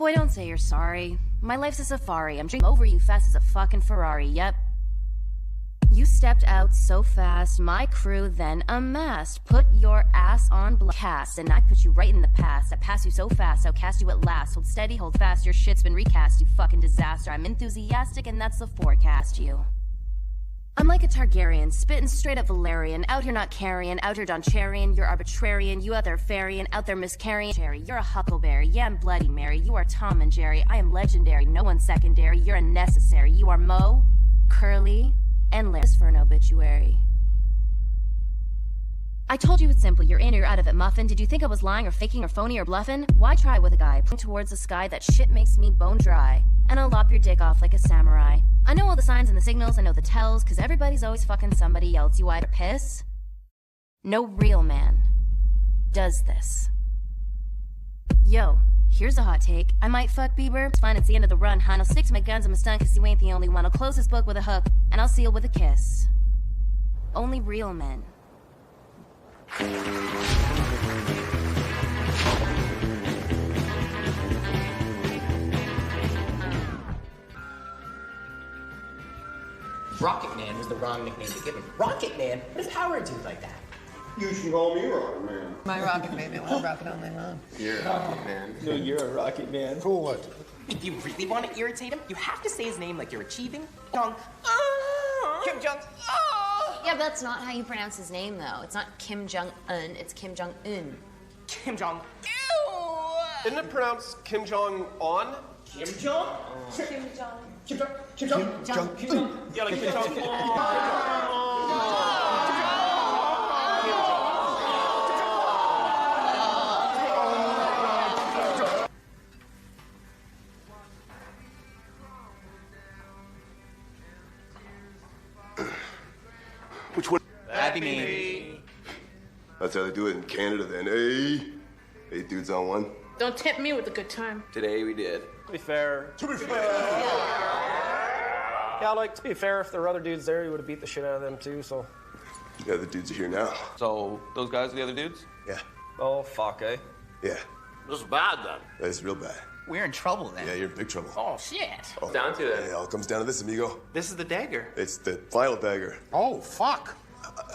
Boy, don't say you're sorry. My life's a safari. I'm dreaming over you fast as a fucking Ferrari, yep. You stepped out so fast, my crew then amassed. Put your ass on blast, and I put you right in the past. I pass you so fast, I'll cast you at last. Hold steady, hold fast, your shit's been recast, you fucking disaster. I'm enthusiastic, and that's the forecast, you. I'm like a Targaryen, spitting straight up Valerian. Out here not carrying, out here Doncharian. You're arbitrarian, you out there ferrying, out there miscarrying. Jerry, you're a Huckleberry, yeah, I'm Bloody Mary. You are Tom and Jerry, I am legendary, no one's secondary. You're unnecessary, you are Mo, Curly, and Liz for an obituary. I told you it's simple, you're in or you're out of it, muffin. Did you think I was lying or faking or phony or bluffing? Why try with a guy pointing towards the sky? That shit makes me bone dry. And I'll lop your dick off like a samurai. I know all the signs and the signals, I know the tells, cause everybody's always fucking somebody else. You either piss? No real man does this. Yo, here's a hot take. I might fuck Bieber. It's fine, it's the end of the run, hon. I'll stick to my guns, I'm a stunt, cause you ain't the only one. I'll close this book with a hook, and I'll seal with a kiss. Only real men. Rocket Man was the wrong nickname to give him. Rocket Man? What does Power do like that? You should call me Rocket Man. My Rocket Man, I want to rock it all night long. You're a Rocket Man. No, you're a Rocket Man. Cool it. If you really want to irritate him, you have to say his name like you're achieving. Jong. Kim Jong. Yeah, but that's not how you pronounce his name, though. It's not Kim Jong-un, it's Kim Jong-un. Kim Jong. Isn't it pronounced Kim Jong-on? Kim Jong? Kim Jong. Kim Jong. Kim Jong. Kim Jong. Yeah, like Kim Jong. Which one? That'd be me. That's how they do it in Canada then, eh? 8 dudes on one. Don't tempt me with a good time. Today we did. To be fair. To be fair. Yeah, like, to be fair, if there were other dudes there, you would have beat the shit out of them too, so. The other dudes are here now. So, those guys are the other dudes? Yeah. Oh, fuck, eh? Yeah. This is bad then. That's real bad. We're in trouble then. Yeah, you're in big trouble. Oh, shit. Oh, Down to it. It all comes down to this, amigo. This is the dagger. It's the final dagger. Oh, fuck.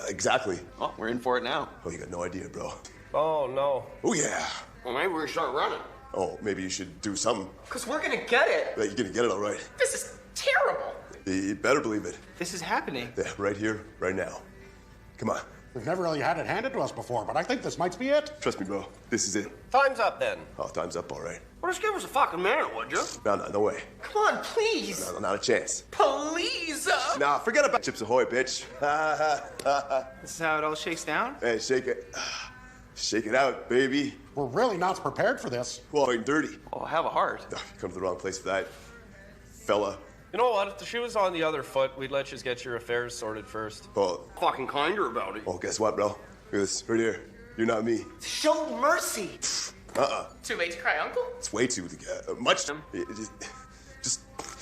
Exactly. Oh, we're in for it now. Oh, you got no idea, bro. Oh, no. Oh, yeah. Well, maybe we start running. Oh, maybe you should do something. Because we're gonna get it. Yeah, you're gonna get it all right. This is terrible. You better believe it. This is happening. Yeah, right here, right now. Come on. We've never really had it handed to us before, but I think this might be it. Trust me, bro. This is it. Time's up then. Oh, time's up, all right. Well, just give us a fucking minute, would you? No way. Come on, please. No, not a chance. Please. Nah, forget about Chips Ahoy, bitch. This is how it all shakes down? Hey, shake it. Shake it out, baby. We're really not prepared for this. Well, ain't dirty. Oh, have a heart. Oh, you come to the wrong place for that, fella. You know what? If the shoe was on the other foot, we'd let you get your affairs sorted first. Oh, Fucking kinder about it. oh, guess what, bro? Look at this, right here. You're not me. Show mercy. Too late to cry, Uncle? It's way too much. Just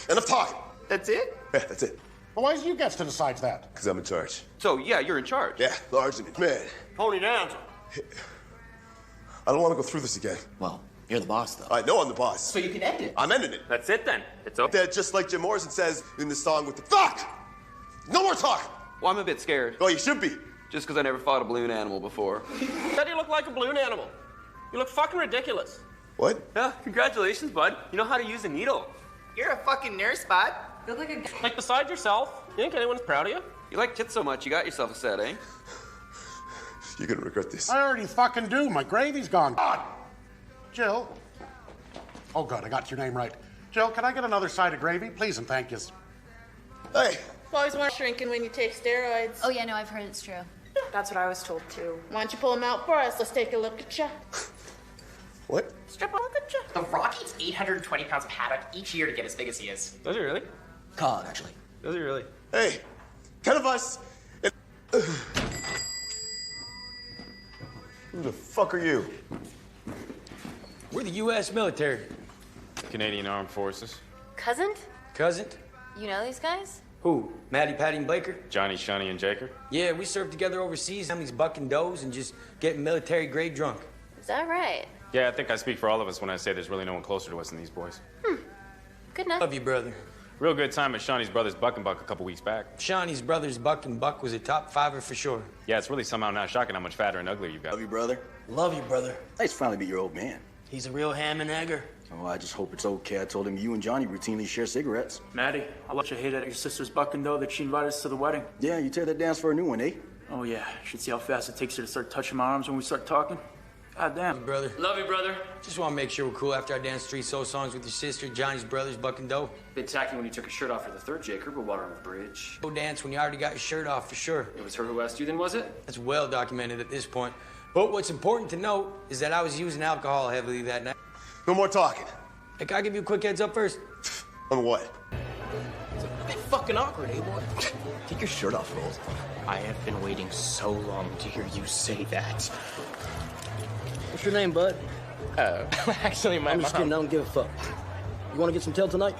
enough talking. That's it? Yeah, that's it. Well, why is you gets to decide that? Because I'm in charge. So, yeah, you're in charge. Yeah, large and man. Pony down. I don't want to go through this again. Well, you're the boss, though. I know I'm the boss. So you can end it. I'm ending it. That's it then. It's over. That just like Jim Morrison says in the song with the fuck. No more talk. Well, I'm a bit scared. Oh, you should be. Just because I never fought a balloon animal before. Said you look like a balloon animal. You look fucking ridiculous. What? Yeah, congratulations, bud. You know how to use a needle. You're a fucking nurse, bud. You look like a... Like, besides yourself, you think anyone's proud of you? You like tits so much, you got yourself a set, eh? You're gonna regret this. I already fucking do. My gravy's gone. God. Jill. Oh, good. I got your name right. Jill, can I get another side of gravy? Please and thank yous. Hey. Boys weren't shrinking when you take steroids. Oh, yeah, no, I've heard it's true. That's what I was told, too. Why don't you pull them out for us? Let's take a look at ya. What? Strip a look at ya. The Rock eats 820 pounds of haddock each year to get as big as he is. Does he really? Cod, actually. Does he really? Hey. 10 of us. And... Who the fuck are you? We're the U.S. military. Canadian Armed Forces. Cousin? Cousin? You know these guys? Who? Maddie, Patty, and Blaker? Johnny, Shunny, and Jaker. Yeah, we served together overseas. Families bucking does and just getting military grade drunk. Is that right? Yeah, I think I speak for all of us when I say there's really no one closer to us than these boys. Good enough. Love you, brother. Real good time at Shawnee's Brothers Buck and Buck a couple weeks back. Shawnee's Brothers Buck and Buck was a top fiver for sure. Yeah, it's really somehow not shocking how much fatter and uglier you got. Love you, brother. Love you, brother. Nice to finally meet your old man. He's a real ham and egger. Oh, I just hope it's okay. I told him you and Johnny routinely share cigarettes. Maddie, I'll let you hate at your sister's bucking though that she invited us to the wedding. Yeah, you tear that dance for a new one, eh? Oh yeah, should see how fast it takes her to start touching my arms when we start talking. God damn. Brother. Love you, brother. Just want to make sure we're cool after I danced 3 soul songs with your sister, Johnny's Brothers Buck and Doe. Bit tacky when you took your shirt off for the third Jacob, but water on the bridge. Go dance when you already got your shirt off for sure. It was her who asked you then, was it? That's well documented at this point. But what's important to note is that I was using alcohol heavily that night. No more talking. Hey, can I give you a quick heads up first? On what? It's a bit fucking awkward, eh, boy? Take your shirt off, Rolls. I have been waiting so long to hear you say that. What's your name, bud? Actually, my I'm just kidding, I don't give a fuck. You want to get some tail tonight?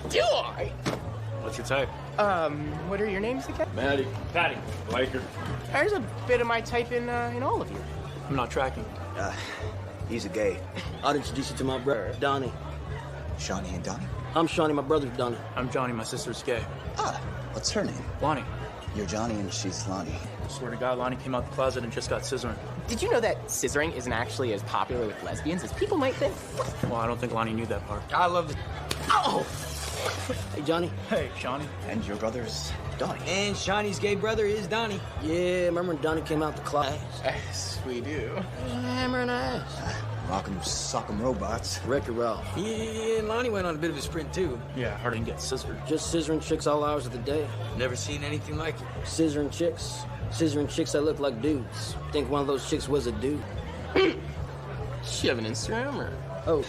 Do I? What's your type? What are your names again? Maddie. Patty. Laker. There's a bit of my type in all of you. I'm not tracking. He's a gay. I'll introduce you to my brother, Donnie. Shawnee and Donnie? I'm Shawnee, my brother's Donnie. I'm Johnny, my sister's gay. Ah, what's her name? Lonnie. You're Johnny and she's Lonnie. I swear to God, Lonnie came out the closet and just got scissoring. Did you know that scissoring isn't actually as popular with lesbians as people might think? Well, I don't think Lonnie knew that part. I love this. Oh! Hey, Johnny. Hey, Shawnee. And your brother's Donnie. And Shawnee's gay brother is Donnie. Yeah, remember when Donnie came out the class? Yes, we do. Hammering ass. Rock'em sock'em robots. Wreck-It Ralph. Yeah, and Lonnie went on a bit of a sprint too. Yeah, hard to get scissored. Just scissoring chicks all hours of the day. Never seen anything like it. Scissoring chicks. Scissoring chicks that look like dudes. Think one of those chicks was a dude. You have an Instagram, or? Oh,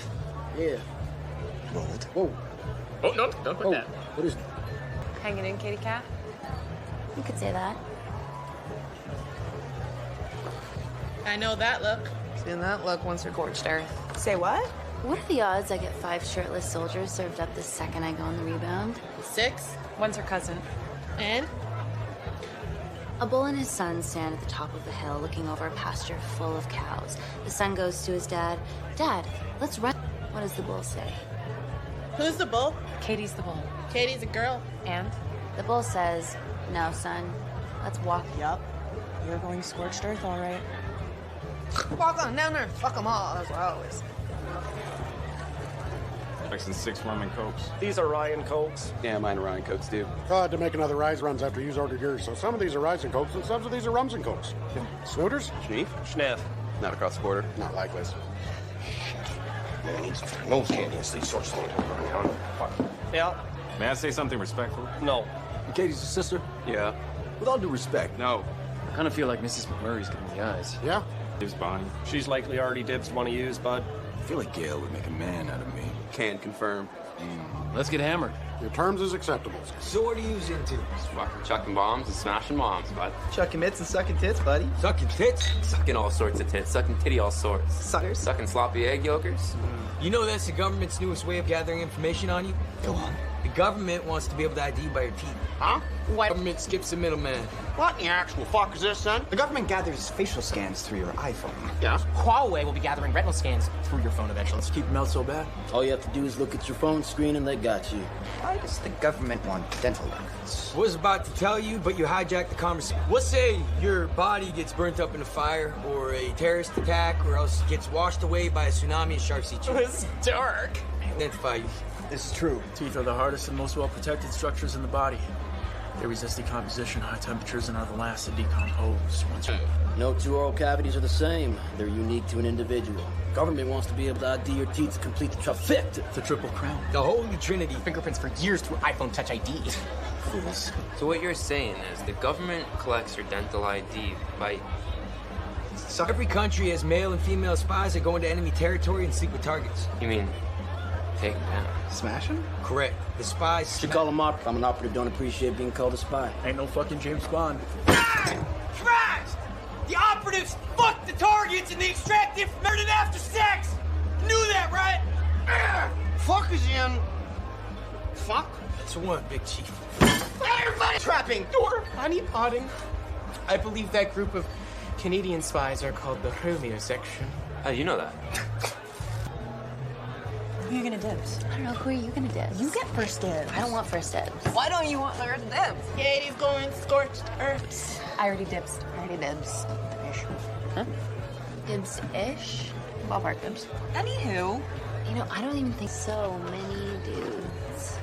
yeah. Roll it. Whoa. Oh, no, don't put Oh, that. what is... Hanging in, kitty cat? You could say that. I know that look. Seen that look once or scorched earth. Say what? What are the odds I get 5 shirtless soldiers served up the second I go on the rebound? 6. One's her cousin. And? A bull and his son stand at the top of a hill looking over a pasture full of cows. The son goes to his dad, "Dad, let's run." What does the bull say? Who's the bull? Katie's the bull. Katie's a girl. And? The bull says, "No, son, let's walk." Yup. You're going scorched earth, all right. Walk on down there and fuck them all. That's what I always. Mixing 6 rum and cokes. These are Ryan Cokes. Yeah, mine are Ryan Cokes, too. I had to make another Rise runs after you ordered yours, so some of these are Rise and Cokes and some of these are Rums and Cokes. Snooters? Schneef? Schneef. Not across the border. Not like this. Man, he's no candy and these sorts of things. Yeah. May I say something respectful? No. Katie's your sister? Yeah. With all due respect. No. I kind of feel like Mrs. McMurray's giving me the eyes. Yeah? Gives Bonnie. She's likely already dibs one of yous, bud. I feel like Gail would make a man out of me. Can confirm. Let's get hammered. Your terms is acceptable. So what are you into? Fucking chucking bombs and smashing moms, bud. Chucking mitts and sucking tits, buddy. Sucking tits? Sucking all sorts of tits. Sucking titty all sorts. Suckers. Sucking sloppy egg yolkers. You know that's the government's newest way of gathering information on you? Go on. The government wants to be able to ID you by your teeth. Huh? What? Government skips the middleman. What in the actual fuck is this, son? The government gathers facial scans through your iPhone. Yeah. Huawei will be gathering retinal scans through your phone eventually. Let's keep them out so bad. All you have to do is look at your phone screen and they got you. Why does the government want dental records? Was about to tell you, but you hijacked the conversation. Let's say your body gets burnt up in a fire, or a terrorist attack, or else gets washed away by a tsunami and sharks eat you. It's dark. Identify you. This is true. Teeth are the hardest and most well-protected structures in the body. They resist decomposition, high temperatures, and are the last to decompose. No 2 oral cavities are the same. They're unique to an individual. Government wants to be able to ID your teeth to complete the trifecta. The triple crown. The Holy Trinity. Fingerprints for years through iPhone Touch ID. Fools. So what you're saying is the government collects your dental ID by... So every country has male and female spies that go into enemy territory and sleep with targets. You mean... take them down? Smash him? Correct. The spies... You call him op. I'm an operative, don't appreciate being called a spy. Ain't no fucking James Bond. Christ! The operatives fuck the targets and they extract information after sex! Knew that, right? Fuck is in. Fuck. That's one, Big Chief. Everybody trapping. Door. Honey potting. I believe that group of Canadian spies are called the Romeo section. How do you know that? Who are you gonna dibs? I don't know. Who are you gonna dibs? You get first dibs. I don't want first dibs. Why don't you want first dibs? Katie's going scorched earth. I already dibs. Ish. Huh? Dibs-ish? Ballpark dibs. Anywho. You know, I don't even think so many dudes.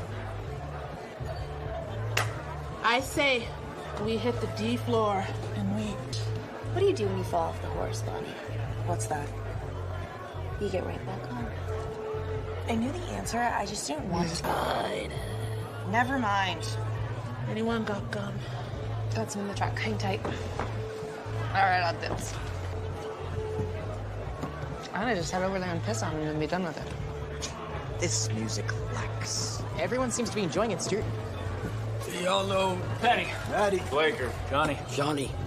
I say we hit the D floor and wait. What do you do when you fall off the horse, Bonnie? What's that? You get right back on. I knew the answer. I just didn't want to. Never mind. Anyone got gum? Got some in the truck. Hang tight. All right, I'll dibs. I'm gonna just head over there and piss on him and be done with it. This music lacks. Everyone seems to be enjoying it, Stuart. Y'all know Penny. Maddie. Blaker. Johnny.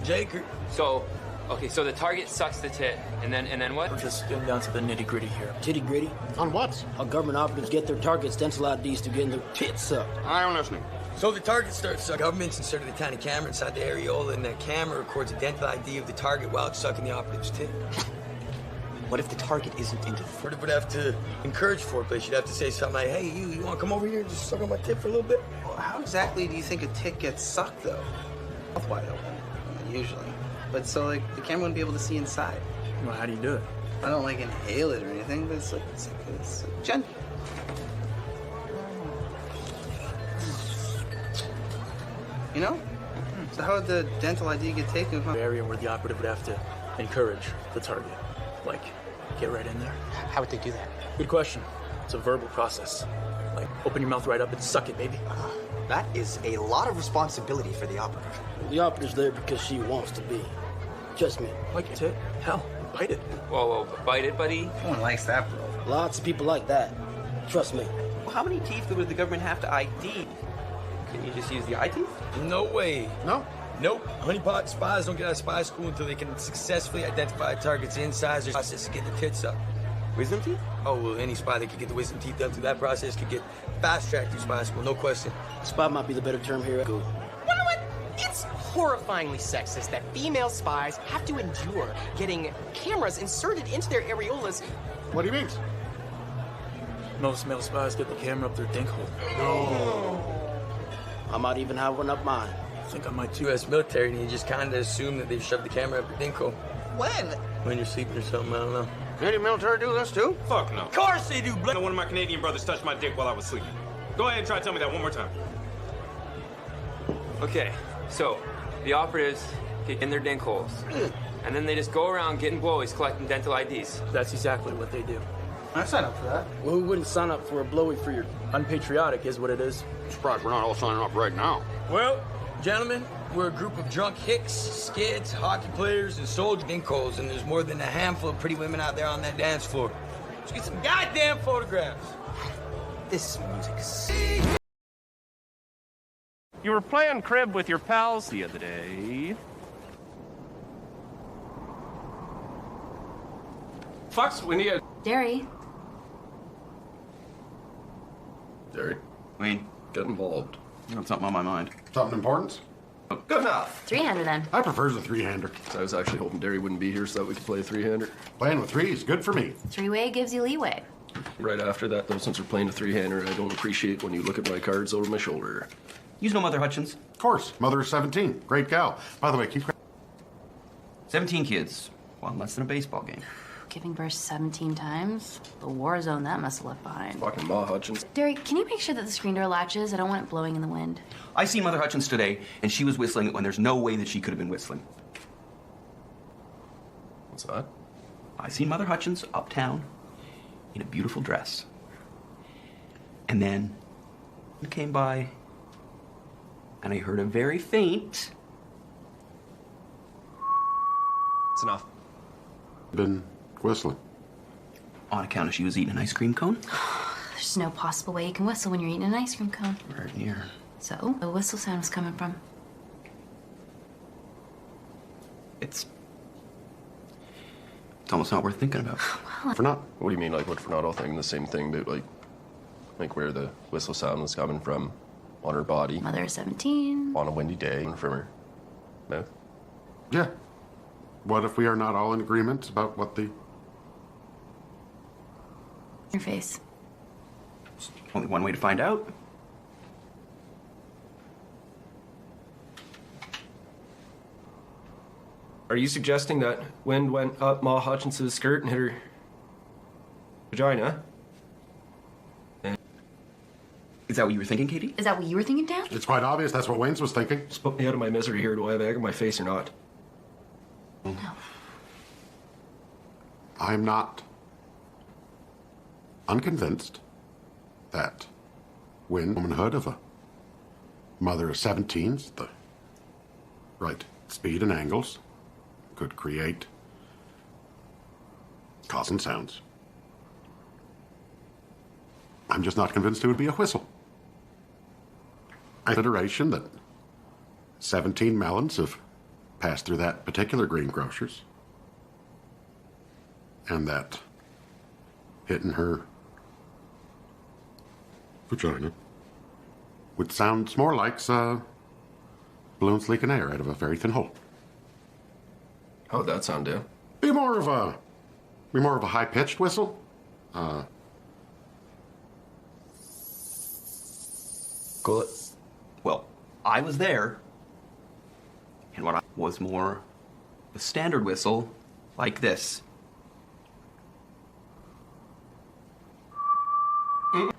Jaker. So, okay, so the target sucks the tit, and then what? We're just getting down to the nitty gritty here. Titty gritty? On what? How government operatives get their targets dental IDs to getting their tits sucked. I'm listening. So the target starts sucking. Government's inserted a tiny camera inside the areola, and that camera records a dental ID of the target while it's sucking the operative's tit. What if the target isn't into the Further would have to encourage foreplay. She'd have to say something like, hey, you want to come over here and just suck on my tit for a little bit? Well, how exactly do you think a tit gets sucked, though? Mouth wide open, usually. But so, like, the camera wouldn't be able to see inside. Well, how do you do it? I don't, like, inhale it or anything, but it's gentle. You know? So how would the dental ID get taken? The area where the operative would have to encourage the target. Like, get right in there. How would they do that? Good question. It's a verbal process. Like, open your mouth right up and suck it, baby. That is a lot of responsibility for the operative. The operative's there because she wants to be. Just me. Like your tit? Hell, bite it. Whoa, bite it, buddy. No one likes that, bro. Lots of people like that. Trust me. Well, how many teeth would the government have to ID? Can you just use the eye teeth? No way. No? Nope. Honeypot spies don't get out of spy school until they can successfully identify targets inside their process to get the tits up. Wisdom teeth? Oh, well, any spy that could get the wisdom teeth done through that process could get fast-tracked through spy school, no question. Spy might be the better term here. Go. You know what? It's horrifyingly sexist that female spies have to endure getting cameras inserted into their areolas. What do you mean? Most male spies get the camera up their dink hole. No. I might even have one up mine. I think I might too. U.S. military, and you just kind of assume that they've shoved the camera up your dink hole. When? When you're sleeping or something, I don't know. Canadian military do this too? Fuck no. Of course they do, One of my Canadian brothers touched my dick while I was sleeping. Go ahead and try to tell me that one more time. Okay, so the operatives get in their dink holes, and then they just go around getting blowies collecting dental IDs. That's exactly what they do. I signed up for that. Well, who wouldn't sign up for a blowy for your... Unpatriotic is what it is. Surprised we're not all signing up right now. Well, gentlemen, we're a group of drunk hicks, skids, hockey players, and soldier dinkholes, and there's more than a handful of pretty women out there on that dance floor. Let's get some goddamn photographs. This music's... You were playing crib with your pals the other day. Fucks, we need a... Derry. Derry. Wayne. Get involved. You got something on my mind. Something important? Good enough. Three-hander then. I prefer the three-hander. I was actually hoping Derry wouldn't be here so that we could play a three-hander. Playing with three is good for me. Three-way gives you leeway. Right after that, though, since we're playing a three-hander, I don't appreciate when you look at my cards over my shoulder. You know Mother Hutchins? Of course. Mother is 17. Great gal. By the way, keep... 17 kids. One less than a baseball game. Giving birth 17 times? The war zone that must have left behind. Fucking Ma Hutchins. Derry, can you make sure that the screen door latches? I don't want it blowing in the wind. I seen Mother Hutchins today, and she was whistling when there's no way that she could have been whistling. What's that? I seen Mother Hutchins uptown in a beautiful dress. And then I came by, and I heard a very faint... It's enough. Been whistling. On account of she was eating an ice cream cone? There's no possible way you can whistle when you're eating an ice cream cone. Right near. So, the whistle sound was coming from? It's almost not worth thinking about. Well, For not. What do you mean, like, what for not all thinking the same thing, but, like where the whistle sound was coming from on her body? Mother is 17. On a windy day from her mouth? Yeah. What if we are not all in agreement about what the Your face. Only one way to find out. Are you suggesting that wind went up Ma Hutchinson's skirt and hit her vagina? Is that what you were thinking, Katie? Is that what you were thinking, Dan? It's quite obvious that's what Wayne's was thinking. Just put me out of my misery here. Do I have egg on my face or not? No. I'm not unconvinced that when womanhood of a mother of 17's, the right speed and angles, could create causing sounds. I'm just not convinced it would be a whistle. Consideration that 17 melons have passed through that particular greengrocer's, and that hitting her vagina would sound more like balloons leaking air out of a very thin hole. How'd that sound, Dan? Be more of a high-pitched whistle. Good. Well, I was there, and what I was more a standard whistle like this.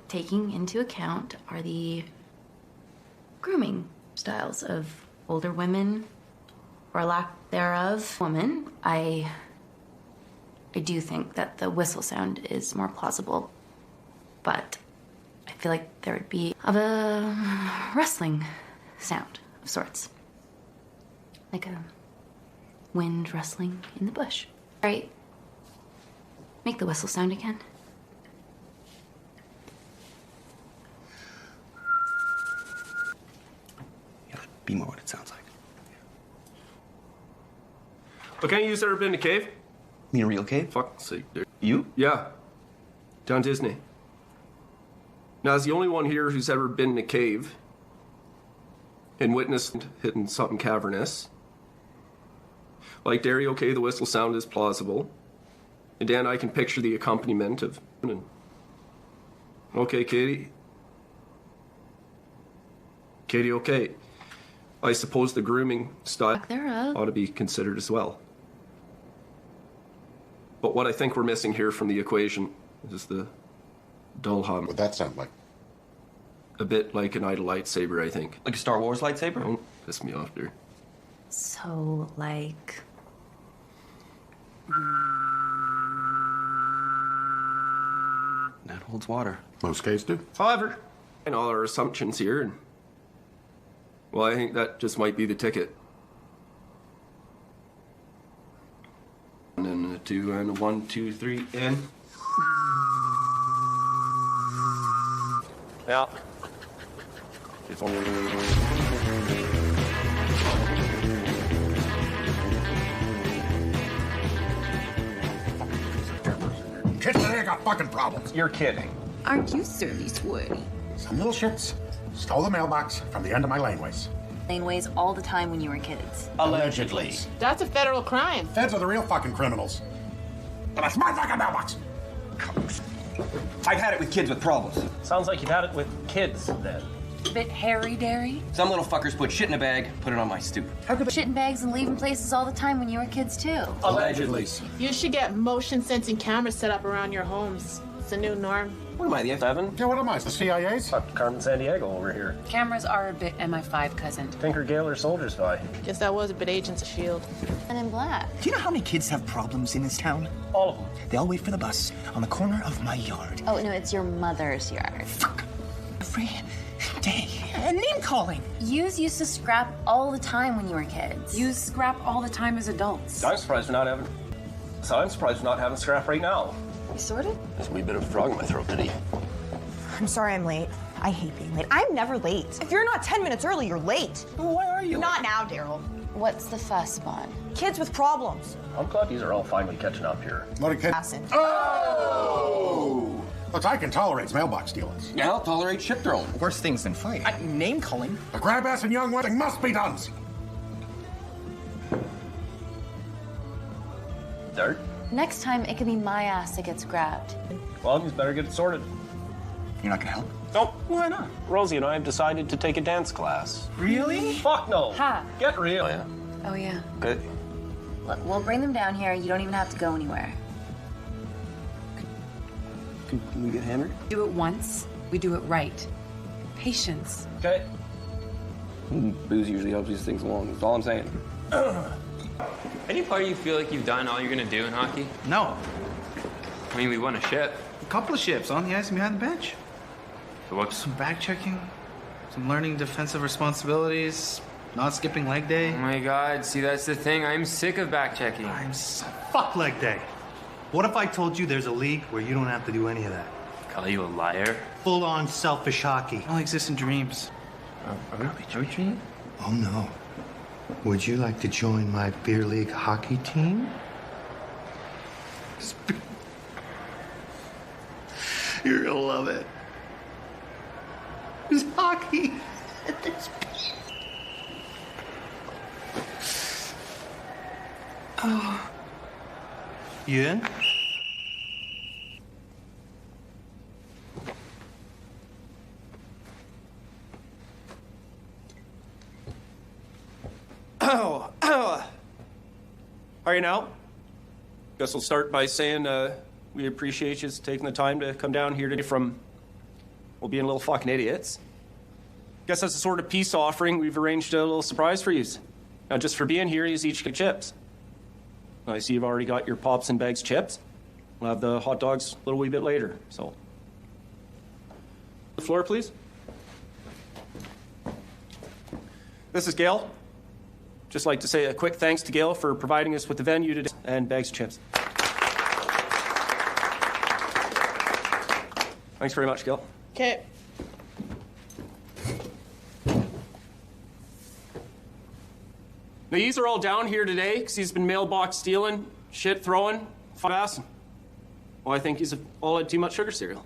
Taking into account are the grooming styles of older women, or lack thereof, woman. I do think that the whistle sound is more plausible, but I feel like there would be of a rustling sound of sorts, like a wind rustling in the bush. Right? Make the whistle sound again. Be more what it sounds like. But can't you ever been to cave? You mean a real cave? Fuck's sake, dude. You? Yeah. Down Disney. Now, as the only one here who's ever been in a cave and witnessed hitting something cavernous, like Derry, okay, the whistle sound is plausible. And Dan, I can picture the accompaniment of... Okay, Katie. Katie, okay. I suppose the grooming style ought to be considered as well. But what I think we're missing here from the equation is the dull hum. What'd that sound like? A bit like an idle lightsaber, I think. Like a Star Wars lightsaber? Don't piss me off, dear. So, like... That holds water. Most cases do. However, and all our assumptions here, and well, I think that just might be the ticket. And then a 2 and a 1, 2, 3, and... Yeah. Kids today got fucking problems. You're kidding. Aren't you surly squirty? Some little shits stole the mailbox from the end of my laneways. Laneways all the time when you were kids. Allegedly. That's a federal crime. Feds are the real fucking criminals. And that's my fucking mailbox. I've had it with kids with problems. Sounds like you've had it with kids, then. Bit hairy-dairy? Some little fuckers put shit in a bag, put it on my stoop. How could shit in bags and leaving places all the time when you were kids, too? Allegedly. You should get motion sensing cameras set up around your homes. It's a new norm. What am I, the F7? Yeah, what am I, the CIA's? Carmen Sandiego over here. Cameras are a bit MI5, cousin. Tinker Gale or Soldier's Vi. Guess that was a bit Agents of S.H.I.E.L.D. And in black. Do you know how many kids have problems in this town? All of them. They all wait for the bus on the corner of my yard. Oh, no, it's your mother's yard. Fuck. Every day. And name calling. Yous used to scrap all the time when you were kids. Use scrap all the time as adults. I'm surprised we're not having scrap right now. You sorted? There's a wee bit of frog in my throat today. I'm sorry I'm late. I hate being late. I'm never late. If you're not 10 minutes early, you're late. Well, why are you? Not now, Daryl. What's the fuss, Bon? Kids with problems. I'm glad these are all finally catching up here. What a kid. Oh! Look, I can tolerate mailbox stealings. Yeah, I'll tolerate ship throwing. Worse things than fighting. Name calling. A grab-ass and young wedding must be done. Dart? Next time, it could be my ass that gets grabbed. Well, you better get it sorted. You're not gonna help? Nope. Why not? Rosie and I have decided to take a dance class. Really? Fuck no. Ha. Get real. Oh, yeah? Oh, yeah. Good. Look, we'll bring them down here. You don't even have to go anywhere. Can we get hammered? Do it once, we do it right. Patience. Okay. Booze usually helps these things along. That's all I'm saying. Any part of you feel like you've done all you're gonna do in hockey? No. I mean, we won a ship. A couple of ships on the ice and behind the bench. So what's some back checking, some learning defensive responsibilities, not skipping leg day. Oh my God! See, that's the thing. I'm sick of back checking. Fuck leg day. What if I told you there's a league where you don't have to do any of that? Call you a liar? Full-on selfish hockey. Only exists in dreams. Are we dreaming? Oh no. Would you like to join my beer league hockey team? You're gonna love it. It's hockey. Oh. You in? How are you now? Guess we'll start by saying we appreciate you taking the time to come down here today from, well, being little fucking idiots. Guess that's a sort of peace offering. We've arranged a little surprise for you. Now, just for being here, you each get chips. I see you've already got your pops and bags chips. We'll have the hot dogs a little wee bit later, so. The floor, please. This is Gail. Just like to say a quick thanks to Gail for providing us with the venue today and bags of chips. Thanks very much, Gail. Okay. Now, these are all down here today because he's been mailbox stealing, shit throwing, assing. Well, I think he's all had too much sugar cereal.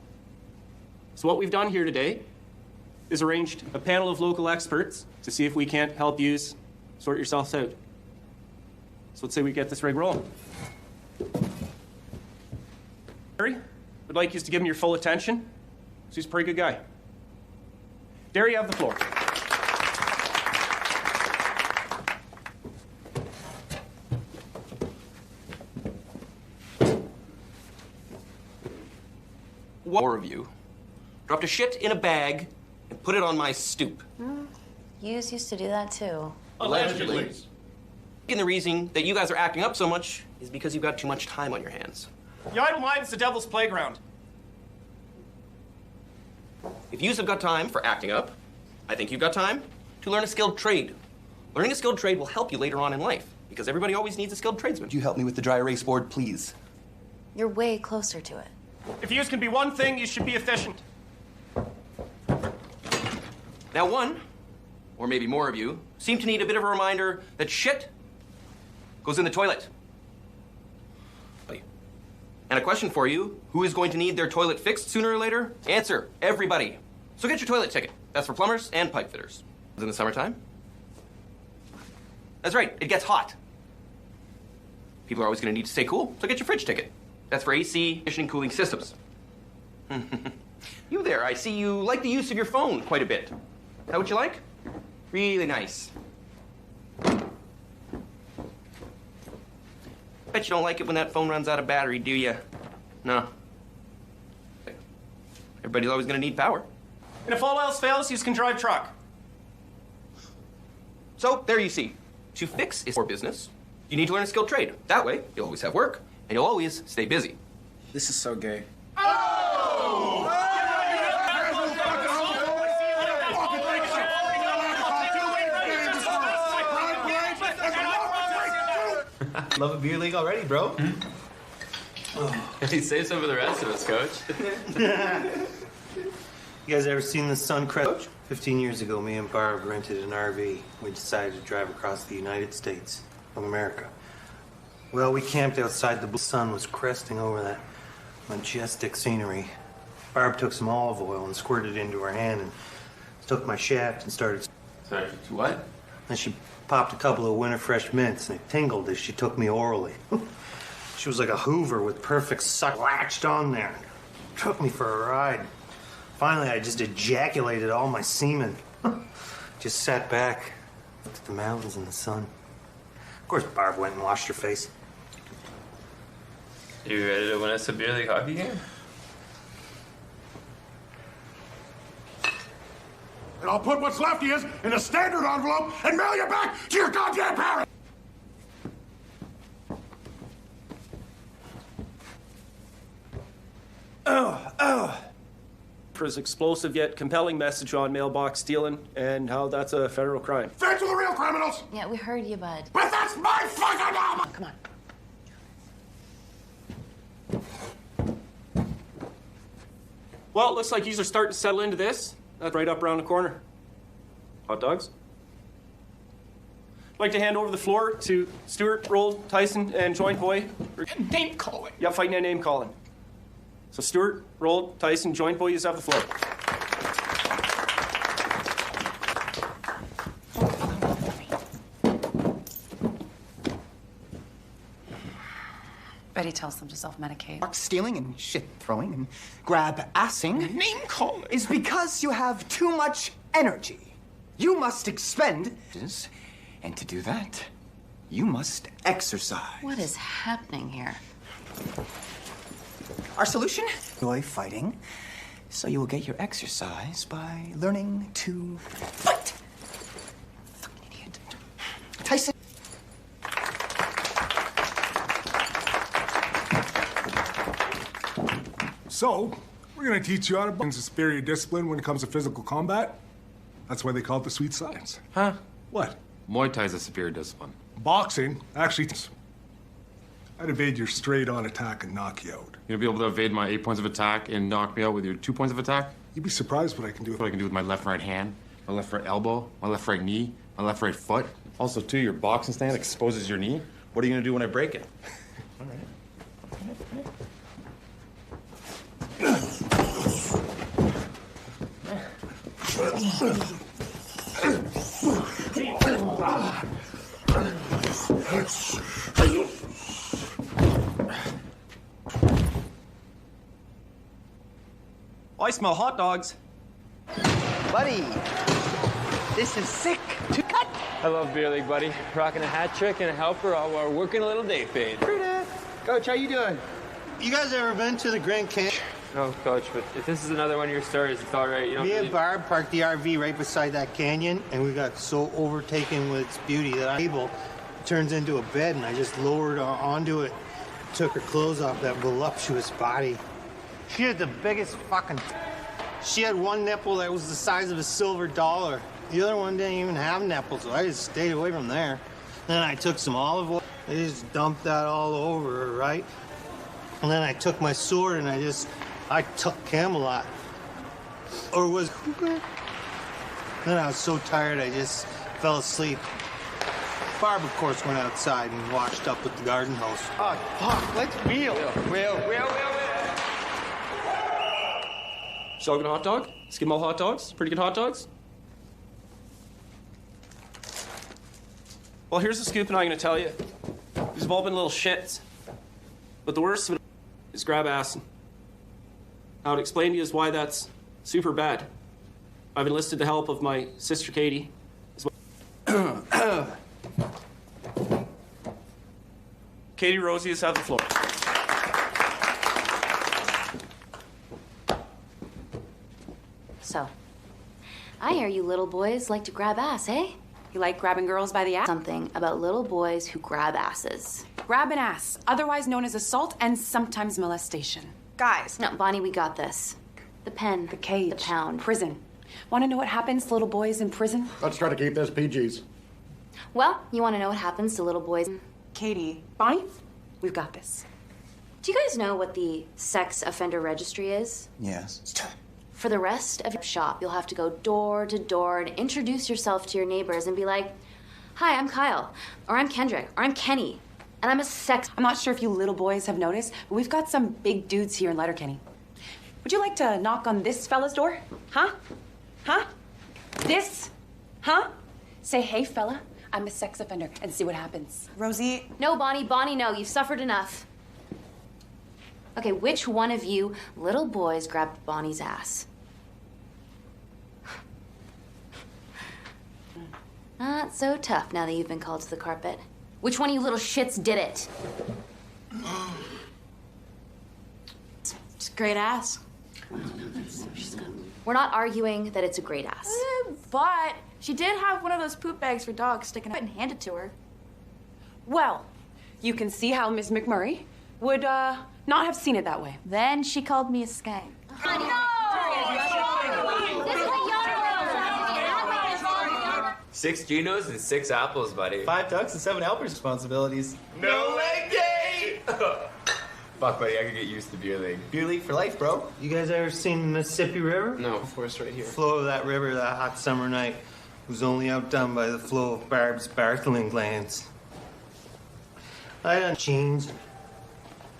So what we've done here today is arranged a panel of local experts to see if we can't help you sort yourselves out. So let's say we get this rig rolling. Derry, would like you to give him your full attention, because he's a pretty good guy. Derry, you have the floor. More of you dropped a shit in a bag and put it on my stoop. You used to do that too. Allegedly. And the reason that you guys are acting up so much is because you've got too much time on your hands. The idle mind is the devil's playground. If you have got time for acting up, I think you've got time to learn a skilled trade. Learning a skilled trade will help you later on in life, because everybody always needs a skilled tradesman. Would you help me with the dry erase board, please? You're way closer to it. If you can be one thing, you should be efficient. Now one, or maybe more of you, seem to need a bit of a reminder that shit goes in the toilet. And a question for you, who is going to need their toilet fixed sooner or later? Answer, everybody. So get your toilet ticket. That's for plumbers and pipe fitters. In the summertime? That's right, it gets hot. People are always going to need to stay cool, so get your fridge ticket. That's for AC, conditioning, cooling systems. You there, I see you like the use of your phone quite a bit. Is that what you like? Really nice. Bet you don't like it when that phone runs out of battery, do you? No. Everybody's always going to need power. And if all else fails, you can drive truck. So, there you see. To fix is for business. You need to learn a skilled trade. That way, you'll always have work, and you'll always stay busy. This is so gay. Love a beer league already, bro? Hey, save some for the rest of us, Coach. You guys ever seen the Sun Crest? 15 years ago, me and Barb rented an RV. We decided to drive across the United States of America. Well, we camped outside. The sun was cresting over that majestic scenery. Barb took some olive oil and squirted it into her hand and took my shaft and started... Sorry, what? And she popped a couple of winter fresh mints and it tingled as she took me orally. She was like a Hoover with perfect suck latched on there. Took me for a ride. Finally, I just ejaculated all my semen. Just sat back, looked at the mountains and the sun. Of course, Barb went and washed her face. You ready to win us a beer league hockey game? And I'll put what's left of you in a standard envelope and mail you back to your goddamn parents! For his explosive yet compelling message on mailbox stealing and how that's a federal crime. Fair to the real criminals! Yeah, we heard you, bud. But that's my fucking album! Come on. Well, it looks like you are starting to settle into this. That's right up around the corner. Hot dogs? I'd like to hand over the floor to Stuart, Roll, Tyson, and Joint Boy. Name calling. Yeah, fighting and name calling. So Stuart, Roll, Tyson, Joint Boy, you have the floor. Betty tells them to self-medicate. Box stealing and shit throwing and grab assing. Name calling. Is because you have too much energy. You must expend. And to do that, you must exercise. What is happening here? Our solution? Enjoy fighting, so you will get your exercise by learning to fight. Fucking idiot. Tyson. So, we're gonna teach you how to superior discipline when it comes to physical combat. That's why they call it the sweet science. Huh? What? Muay Thai is a superior discipline. Boxing, actually, I'd evade your straight-on attack and knock you out. You'll be able to evade my 8 points of attack and knock me out with your 2 points of attack? You'd be surprised what I can do. What I can do with my left and right hand, my left right elbow, my left right knee, my left right foot. Also, too, your boxing stand exposes your knee. What are you gonna do when I break it? All right. I smell hot dogs. Buddy, this is sick. To cut. I love beer league, buddy. Rocking a hat trick and a helper while we're working a little day fade. Coach, how you doing? You guys ever been to the Grand Canyon? No, Coach, but if this is another one of your stories, it's all right. You don't Me really... and Barb parked the RV right beside that canyon, and we got so overtaken with its beauty that I'm able, it turns into a bed, and I just lowered onto it, took her clothes off that voluptuous body. She had the biggest fucking... She had one nipple that was the size of a silver dollar. The other one didn't even have nipples, so I just stayed away from there. Then I took some olive oil, I just dumped that all over her, right? And then I took my sword and I took Camelot. Or was it? Then I was so tired I just fell asleep. Barb, of course, went outside and washed up with the garden hose. Oh, fuck, let's wheel. Wheel. Shogun hot dog? Skidmore hot dogs? Pretty good hot dogs? Well, here's the scoop, and I'm gonna tell you. These have all been little shits. But the worst of it is grab ass. How to explain to you is why that's super bad. I've enlisted the help of my sister Katie. Katie Rosie has had the floor. So, I hear you little boys like to grab ass, eh? You like grabbing girls by the ass? Something about little boys who grab asses. Grab an ass, otherwise known as assault and sometimes molestation. Guys. No, Bonnie, we got this. The pen. The cage. The pound. Prison. Want to know what happens to little boys in prison? Let's try to keep this PGs. Well, you want to know what happens to little boys? Katie. Bonnie? We've got this. Do you guys know what the sex offender registry is? Yes. For the rest of your shop, you'll have to go door to door and introduce yourself to your neighbors and be like, "Hi, I'm Kyle," or "I'm Kendrick," or "I'm Kenny, and I'm a sex..." I'm not sure if you little boys have noticed, but we've got some big dudes here in Letterkenny. Would you like to knock on this fella's door? Huh? Huh? This? Huh? Say, "Hey, fella, I'm a sex offender," and see what happens. Rosie? No, Bonnie, no. You've suffered enough. Okay, which one of you little boys grabbed Bonnie's ass? Not so tough now that you've been called to the carpet. Which one of you little shits did it? It's a great ass. We're not arguing that it's a great ass. But she did have one of those poop bags for dogs sticking out and handed to her. Well, you can see how Miss McMurray would not have seen it that way. Then she called me a skank. 6 Genos and 6 apples, buddy. 5 ducks and 7 helpers responsibilities. No leg day! Fuck, buddy, I could get used to beer league. Beer league for life, bro. You guys ever seen the Mississippi River? No, of course, right here. The flow of that river that hot summer night was only outdone by the flow of Barb's sparkling glands. I done jeans,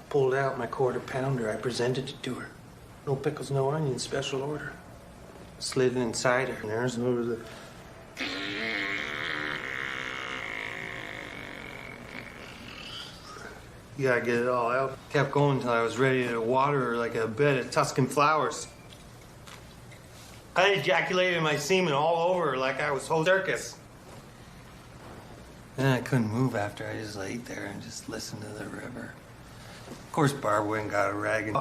pulled out my quarter-pounder. I presented it to her. No pickles, no onions, special order. Slid it inside her, and there's the... You gotta get it all out. Kept going until I was ready to water her like a bed of Tuscan flowers. I ejaculated my semen all over her like I was whole circus. Then I couldn't move after. I just laid there and just listened to the river. Of course, Barb went and got a rag and...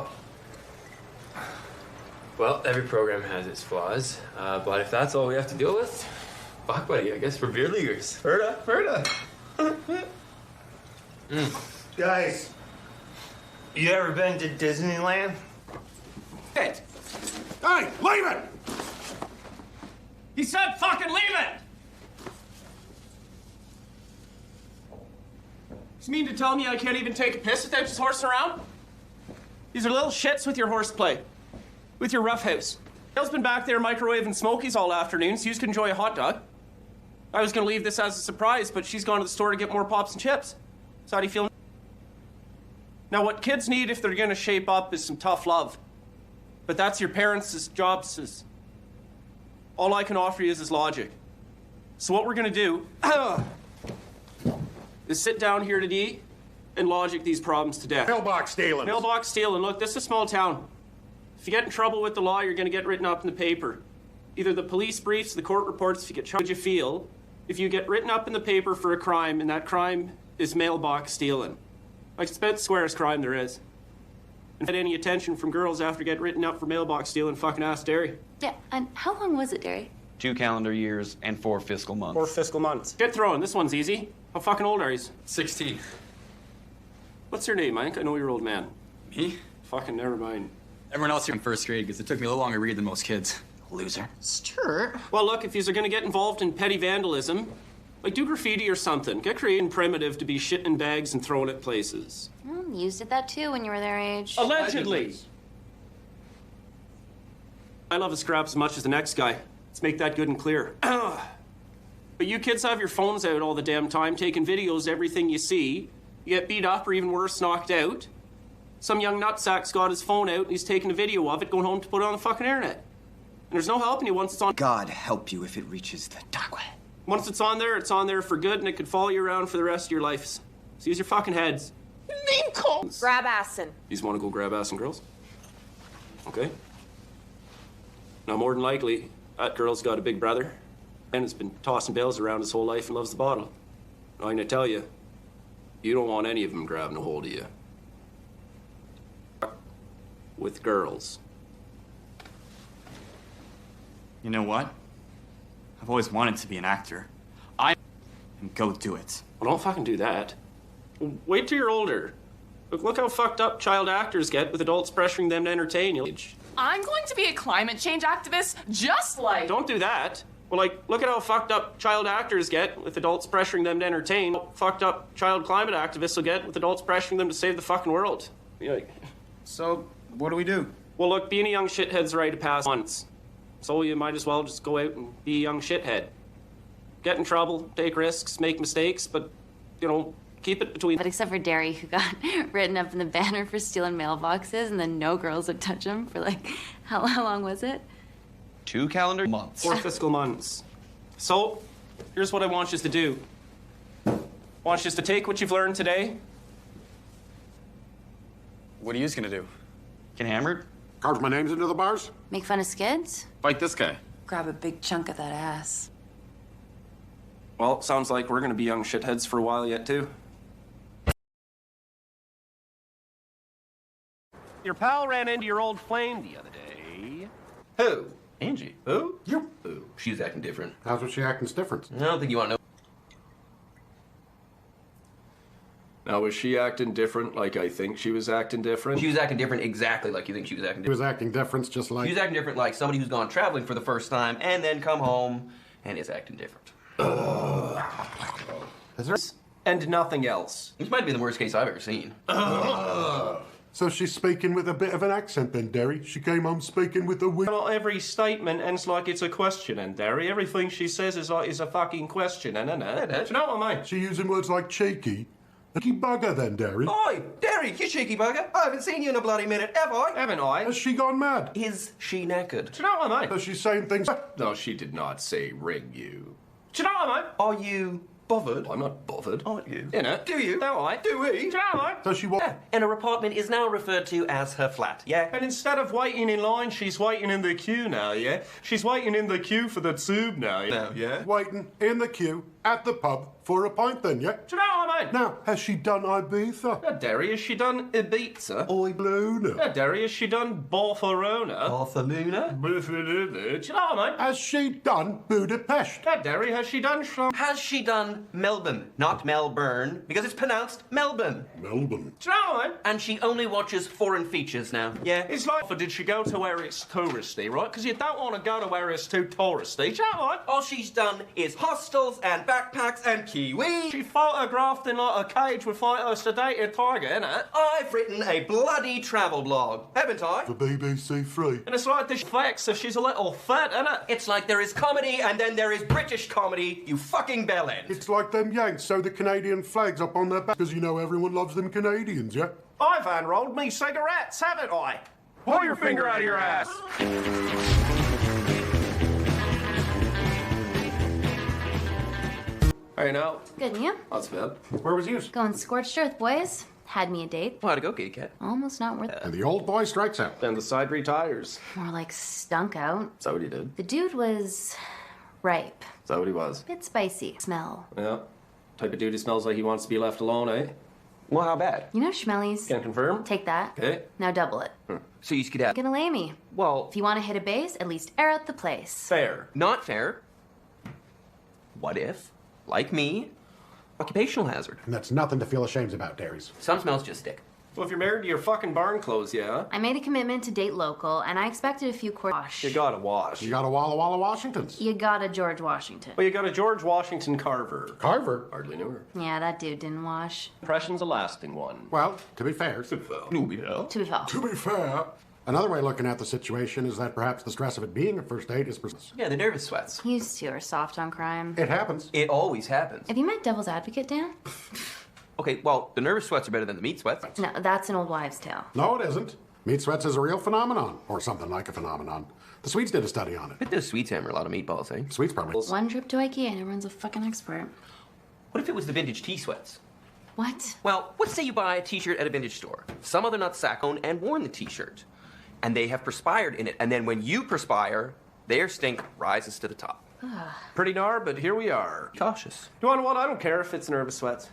Well, every program has its flaws, but if that's all we have to deal with, fuck, buddy, I guess we're beer leaguers. Ferda. Guys, you ever been to Disneyland? Hey, leave it! He said fucking leave it! You mean to tell me I can't even take a piss without just horsing around? These are little shits with your horseplay. With your roughhouse. Dale's been back there microwaving Smokies all afternoon, so you can enjoy a hot dog. I was gonna leave this as a surprise, but she's gone to the store to get more pops and chips. So how do you feel? Now, what kids need if they're gonna shape up is some tough love. But that's your parents' job, sis. All I can offer you is logic. So what we're gonna do is sit down here today and logic these problems to death. Mailbox stealing. Mailbox stealing. Look, this is a small town. If you get in trouble with the law, you're gonna get written up in the paper. Either the police briefs, the court reports if you get charged. How would you feel if you get written up in the paper for a crime and that crime is mailbox stealing? Like, it's about the squarest crime there is. And get any attention from girls after getting written up for mailbox stealing, fucking ass Derry. Yeah, and how long was it, Derry? 2 calendar years and 4 fiscal months. 4 fiscal months. Get throwing. This one's easy. How fucking old are you? 16. What's your name, Mike? I know your old man. Me? Fucking never mind. Everyone else here in first grade because it took me a little longer to read than most kids. Loser. Sure. Well, look, if you're gonna get involved in petty vandalism, like do graffiti or something. Get creative and primitive to be shitting in bags and throwing at places. Well, you did that too when you were their age. Allegedly. I love a scrap as much as the next guy. Let's make that good and clear. But you kids have your phones out all the damn time, taking videos of everything you see. You get beat up or even worse, knocked out. Some young nutsack's got his phone out and he's taking a video of it, going home to put it on the fucking internet. And there's no helping you once it's on. God help you if it reaches the dark web. Once it's on there for good, and it could follow you around for the rest of your lives. So use your fucking heads. Name call. Grab assin. You just want to go grab ass and girls? Okay. Now, more than likely, that girl's got a big brother and has been tossing bells around his whole life and loves the bottle. I'm gonna tell you, you don't want any of them grabbing a hold of you. With girls. You know what? I've always wanted to be an actor. I and go do it. Well, don't fucking do that. Wait till you're older. Look how fucked up child actors get with adults pressuring them to entertain you. I'm going to be a climate change activist just like... Don't do that. Well, like, look at how fucked up child actors get with adults pressuring them to entertain. How fucked up child climate activists will get with adults pressuring them to save the fucking world. So, what do we do? Well, look, being a young shithead's a rite of passage once. So you might as well just go out and be a young shithead. Get in trouble, take risks, make mistakes, but, keep it between... But except for Derry, who got written up in the banner for stealing mailboxes, and then no girls would touch him for, how long was it? 2 calendar months. 4 fiscal months. So, here's what I want you to do. I want you to take what you've learned today, What are you gonna do? Get hammered? Carve my names into the bars? Make fun of skids? Fight this guy. Grab a big chunk of that ass. Well, it sounds like we're gonna be young shitheads for a while yet, too. Your pal ran into your old flame the other day. Who? Angie. Who? You. Who? She's acting different. How's what she acting's different? I don't think you want to know. Now, was she acting different like I think she was acting different? She was acting different exactly like you think she was acting She was different. acting different just like... She was acting different like somebody who's gone traveling for the first time and then come home and is acting different. Is there... And nothing else. This might be the worst case I've ever seen. So she's speaking with a bit of an accent then, Derry? She came home speaking with a... Not every statement ends like it's a question, and Derry. Everything she says is like a fucking question, and do you know what I mean? She using words like cheeky. Cheeky bugger then, Derry. Oi, Derry, you cheeky bugger. I haven't seen you in a bloody minute, have I? Haven't I? Has she gone mad? Is she knackered? Do you know what I mean? So she's saying things... No, she did not say ring you. Do you know what I mean? Are you bothered? I'm not bothered. Aren't you? Innit? Do you? Do I? Do we? Do you know what I mean? So she what? Yeah, and her apartment is now referred to as her flat, yeah? And instead of waiting in line, she's waiting in the queue now, yeah? She's waiting in the queue for the tube now, yeah? Yeah? Waiting in the queue at the pub for a pint then, yeah? Do you know what I mean? Now, has she done Ibiza? Yeah, Derry, has she done Ibiza? Oi, Bluna. Yeah, Derry, has she done Barcelona? Barcelona? Do you know what I mean? Has she done Budapest? Yeah, Derry, has she done Has she done Melbourne? Not Melbourne, because it's pronounced Melbourne. Melbourne. Do you know what I mean? And she only watches foreign features now, yeah? It's like, did she go to where it's touristy, right? Because you don't want to go to where it's too touristy. Do you know what I mean? All she's done is hostels and backpacks and kiwi. She photographed in like a cage with like a sedated tiger, innit? I've written a bloody travel blog, haven't I? For BBC Three. And it's like this flex if she's a little fat, innit? It's like there is comedy and then there is British comedy, you fucking bellend. It's like them Yanks sew the Canadian flags up on their back because you know everyone loves them Canadians, yeah? I've unrolled me cigarettes, haven't I? Pull your finger out of your ass! Hey, now. Good, and you? That's bad. Where was you? Going scorched earth, boys. Had me a date. How'd it go, kitty cat? Almost not worth it. And the old boy strikes out. And the side retires. More like stunk out. Is that what he did? The dude was ripe. Is that what he was? Bit spicy. Smell. Yeah. Type of dude who smells like he wants to be left alone, eh? Well, how bad? You know Schmellies? Can confirm? Take that. Okay. Now double it. So you skedaddle. Gonna lay me. Well, If you want to hit a base, at least air out the place. Fair. not fair. What if, like me, occupational hazard? And that's nothing to feel ashamed about, Dairies. Some smells just stick. Well, if you're married to your fucking barn clothes, yeah? I made a commitment to date local, and I expected a few wash. You gotta wash. You got a Walla Walla Washingtons. You got a George Washington. Well, you got a George Washington Carver. Carver? Hardly knew her. Yeah, that dude didn't wash. Impression's a lasting one. Well, to be fair. To be fair. To be fair. Another way of looking at the situation is that perhaps the stress of it being a first date is... Yeah, the nervous sweats. Used to are soft on crime. It happens. It always happens. Have you met Devil's Advocate, Dan? Okay, well, the nervous sweats are better than the meat sweats. No, that's an old wives' tale. No, it isn't. Meat sweats is a real phenomenon, or something like a phenomenon. The Swedes did a study on it. But those Swedes hammer a lot of meatballs, eh? Swedes probably. One trip to IKEA and everyone's a fucking expert. What if it was the vintage tea sweats? What? Well, let's say you buy a t-shirt at a vintage store. Some other nutsack owned and worn the t-shirt. And they have perspired in it. And then when you perspire, their stink rises to the top. Pretty gnar, but here we are. Cautious. You wanna know what? I don't care if it's nervous sweats,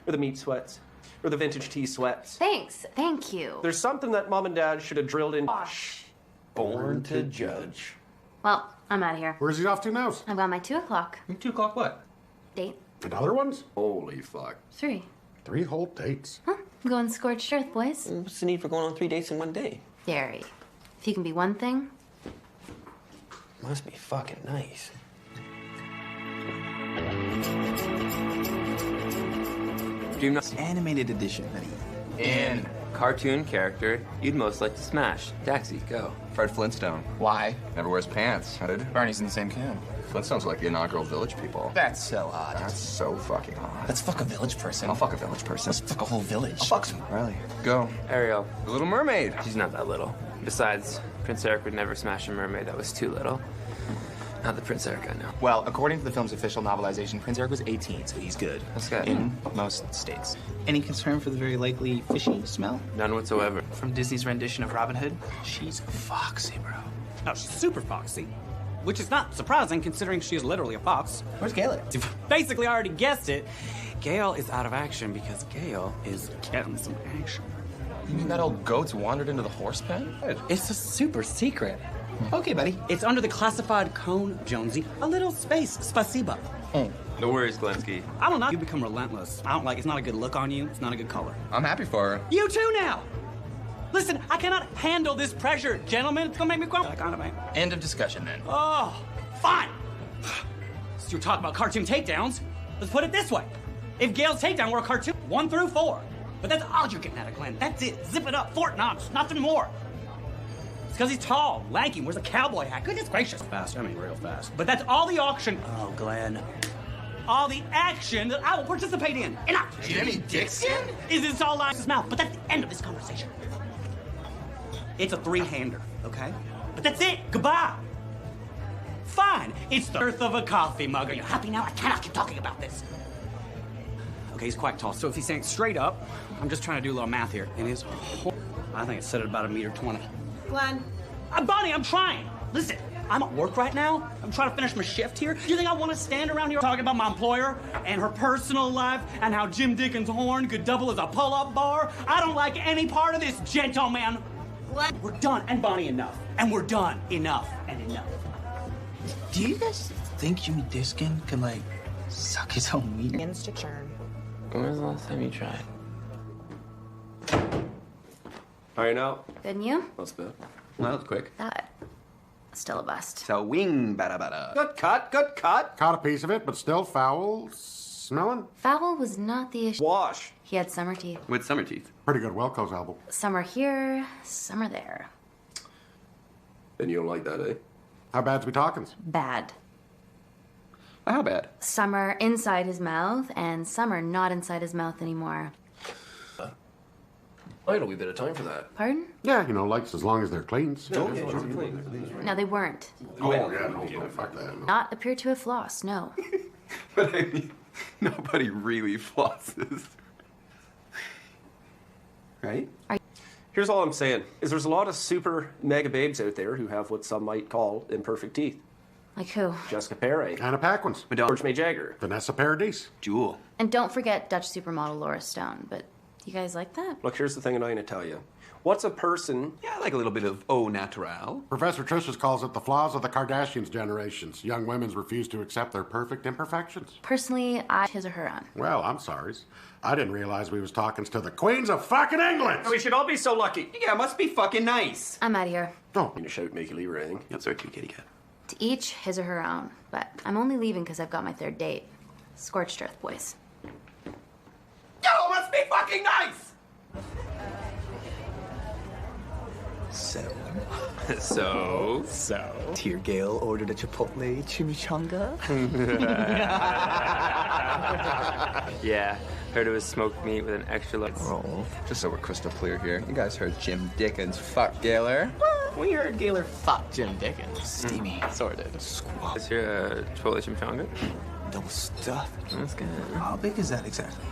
or the meat sweats, or the vintage tea sweats. Thanks. Thank you. There's something that mom and dad should have drilled in. Born to judge. Well, I'm out of here. Where's he off to now? I've got my 2 o'clock 2 o'clock what? date. And other ones? Holy fuck. 3. 3 whole dates. Huh? I'm going scorched earth, boys. What's the need for going on 3 dates in one day? Dairy. If you can be one thing. Must be fucking nice. Dreamnauts animated edition, buddy. And cartoon character you'd most like to smash. Daxi, go. Fred Flintstone. Why? Never wears pants. How did? Barney's in the same camp. Flintstone's like the inaugural Village people. That's so hot. That's so fucking hot. Let's fuck a village person. I'll fuck a village person. Let's fuck a whole village. I'll fuck some. Riley, go. Ariel. The Little Mermaid. She's not that little. Besides, Prince Eric would never smash a mermaid that was too little. Not the Prince Eric I know. Well, according to the film's official novelization, Prince Eric was 18, so he's good. That's good. In most states. Any concern for the very likely fishy smell? None whatsoever. From Disney's rendition of Robin Hood? She's foxy, bro. Oh, she's super foxy. Which is not surprising, considering she is literally a fox. Where's Gail? Basically, I already guessed it. Gail is out of action because Gail is getting some action. You mean that old goat's wandered into the horse pen? It's a super secret. Okay, buddy. It's under the classified cone, Jonesy. A little space. Spasiba. No worries, Glensky. I don't know. You become relentless. I don't like. It's not a good look on you. It's not a good color. I'm happy for her. You too now. Listen, I cannot handle this pressure, gentlemen. It's gonna make me cry. End of discussion then. Oh, fine. So you're talking about cartoon takedowns. Let's put it this way. If Gail's takedown were a cartoon, 1 through 4. But that's all you're getting out of Glenn. That's it. Zip it up. Fort Knox. Nothing more. It's because he's tall, lanky, wears a cowboy hat. Goodness gracious. Fast. I mean, real fast. But that's all the auction. Oh, Glenn. All the action that I will participate in. Enough. Jimmy Dixon? Is this all lies his mouth? But that's the end of this conversation. It's a 3-hander, okay? But that's it. Goodbye. Fine. It's the earth of a coffee mug. Are you happy now? I cannot keep talking about this. Okay, he's quite tall. So if he's saying straight up, I'm just trying to do a little math here. And his I think it's set at about 1.20 meters. Glenn. Bonnie, I'm trying. Listen, I'm at work right now. I'm trying to finish my shift here. Do you think I want to stand around here talking about my employer and her personal life and how Jim Dickens' horn could double as a pull-up bar? I don't like any part of this, gentleman. Glenn. We're done. And Bonnie, enough. And we're done. Enough and enough. Do you guys think Jimmy Diskin can, like, suck his own meat? Begins to churn. When was the last time you tried? All right, now. Good you? That's bad. Well, that was quick. That. Still a bust. So wing bada bada. Good cut, good cut. Caught a piece of it, but still foul smelling. Foul was not the issue. Wash. He had summer teeth. With summer teeth. Pretty good Wilco's album. Summer here, summer there. And you don't like that, eh? How bad's we talking? Bad. How bad? Summer inside his mouth, and summer not inside his mouth anymore. I had a wee bit of time for that. Pardon? Yeah, you know, like as long as they're clean. No, they weren't. Oh, yeah, no, fuck that. Not appear to have flossed, no. But I mean, nobody really flosses. Right? Here's all I'm saying, is there's a lot of super mega babes out there who have what some might call imperfect teeth. Like who? Jessica Perry. Anna Paquins. George May Jagger. Vanessa Paradis. Jewel. And don't forget Dutch supermodel Laura Stone, but you guys like that? Look, here's the thing I'm going to tell you. What's a person... Yeah, I like a little bit of au naturel. Professor Trishas calls it the flaws of the Kardashians' generations. Young women's refuse to accept their perfect imperfections. Personally, I his or her on. Well, I'm sorry. I didn't realize we was talking to the Queens of fucking England. We should all be so lucky. Yeah, it must be fucking nice. I'm out of here. Oh. I'm going to shout Mickey Lee Ring. That's our kitty cat. To each his or her own, but I'm only leaving because I've got my 3rd date. Scorched earth, boys. Yo, must be fucking nice! So. Dear Gail ordered a Chipotle chimichanga. Yeah, heard it was smoked meat with an extra large. Oh, just so we're crystal clear here. You guys heard Jim Dickens fuck Gaylor? We heard Gaylor fuck Jim Dickens. Steamy. Sorted. Squat. Is here a Chipotle chimichanga? Double stuffed. That's good. How big is that exactly?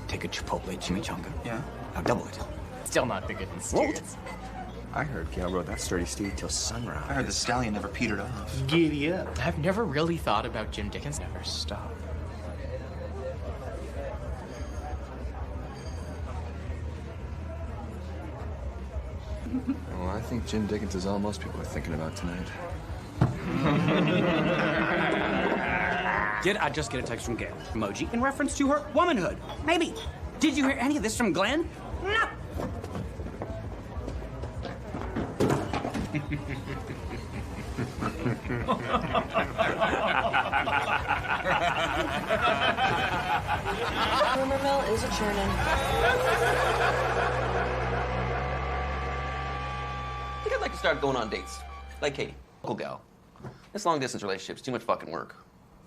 Take a Chipotle chimichanga. Yeah. Now double it. Still not bigger than Steve's. I heard Gail rode that sturdy steed till sunrise. I heard the stallion never petered off. Giddy up. I've never really thought about Jim Dickens. Never stop. Well, I think Jim Dickens is all most people are thinking about tonight. Did I just get a text from Gail? Emoji in reference to her womanhood. Maybe. Did you hear any of this from Glenn? No. Rumor mill is a churning. I think I'd like to start going on dates. Like Katie, local gal. This long-distance relationship's too much fucking work.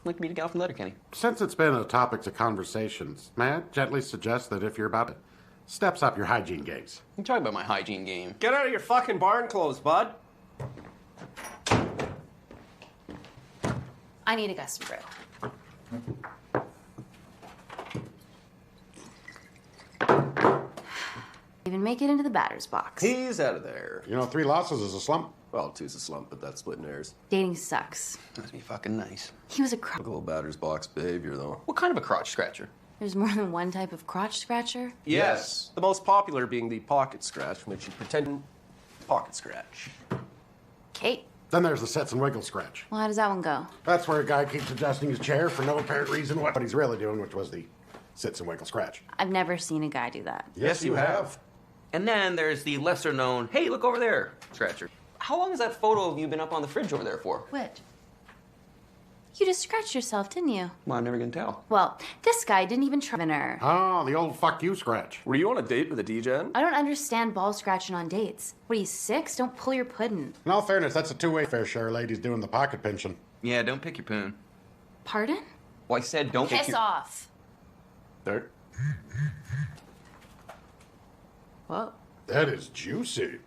I'd like to meet a gal from Letterkenny. Since it's been a topic of conversations, may I gently suggest that if you're about it, steps up your hygiene games. You talk about my hygiene game. Get out of your fucking barn clothes, bud. I need a gust of brew. Even make it into the batter's box. He's out of there. You know, 3 losses is a slump. Well, 2's a slump, but that's splitting hairs. Dating sucks. Must be fucking nice. He was a crotch. Typical batter's box behavior, though. What kind of a crotch scratcher? There's more than one type of crotch scratcher. Yes. The most popular being the pocket scratch, which you pretend pocket scratch. Kate. Then there's the sets and wiggle scratch. Well, how does that one go? That's where a guy keeps adjusting his chair for no apparent reason what he's really doing, which was the sits and wiggle scratch. I've never seen a guy do that. Yes, you have. And then there's the lesser known, hey, look over there, scratcher. How long has that photo of you been up on the fridge over there for? Which? You just scratched yourself, didn't you? Well, I'm never gonna tell. Well, this guy didn't even try her. Oh, the old fuck you scratch. Were you on a date with a DJ? I don't understand ball scratching on dates. What are you, 6? Don't pull your puddin'. In all fairness, that's a two-way fair share, ladies doing the pocket pinching. Yeah, don't pick your poon. Pardon? Well, I said don't pick Piss your... off. There. Whoa. That is juicy.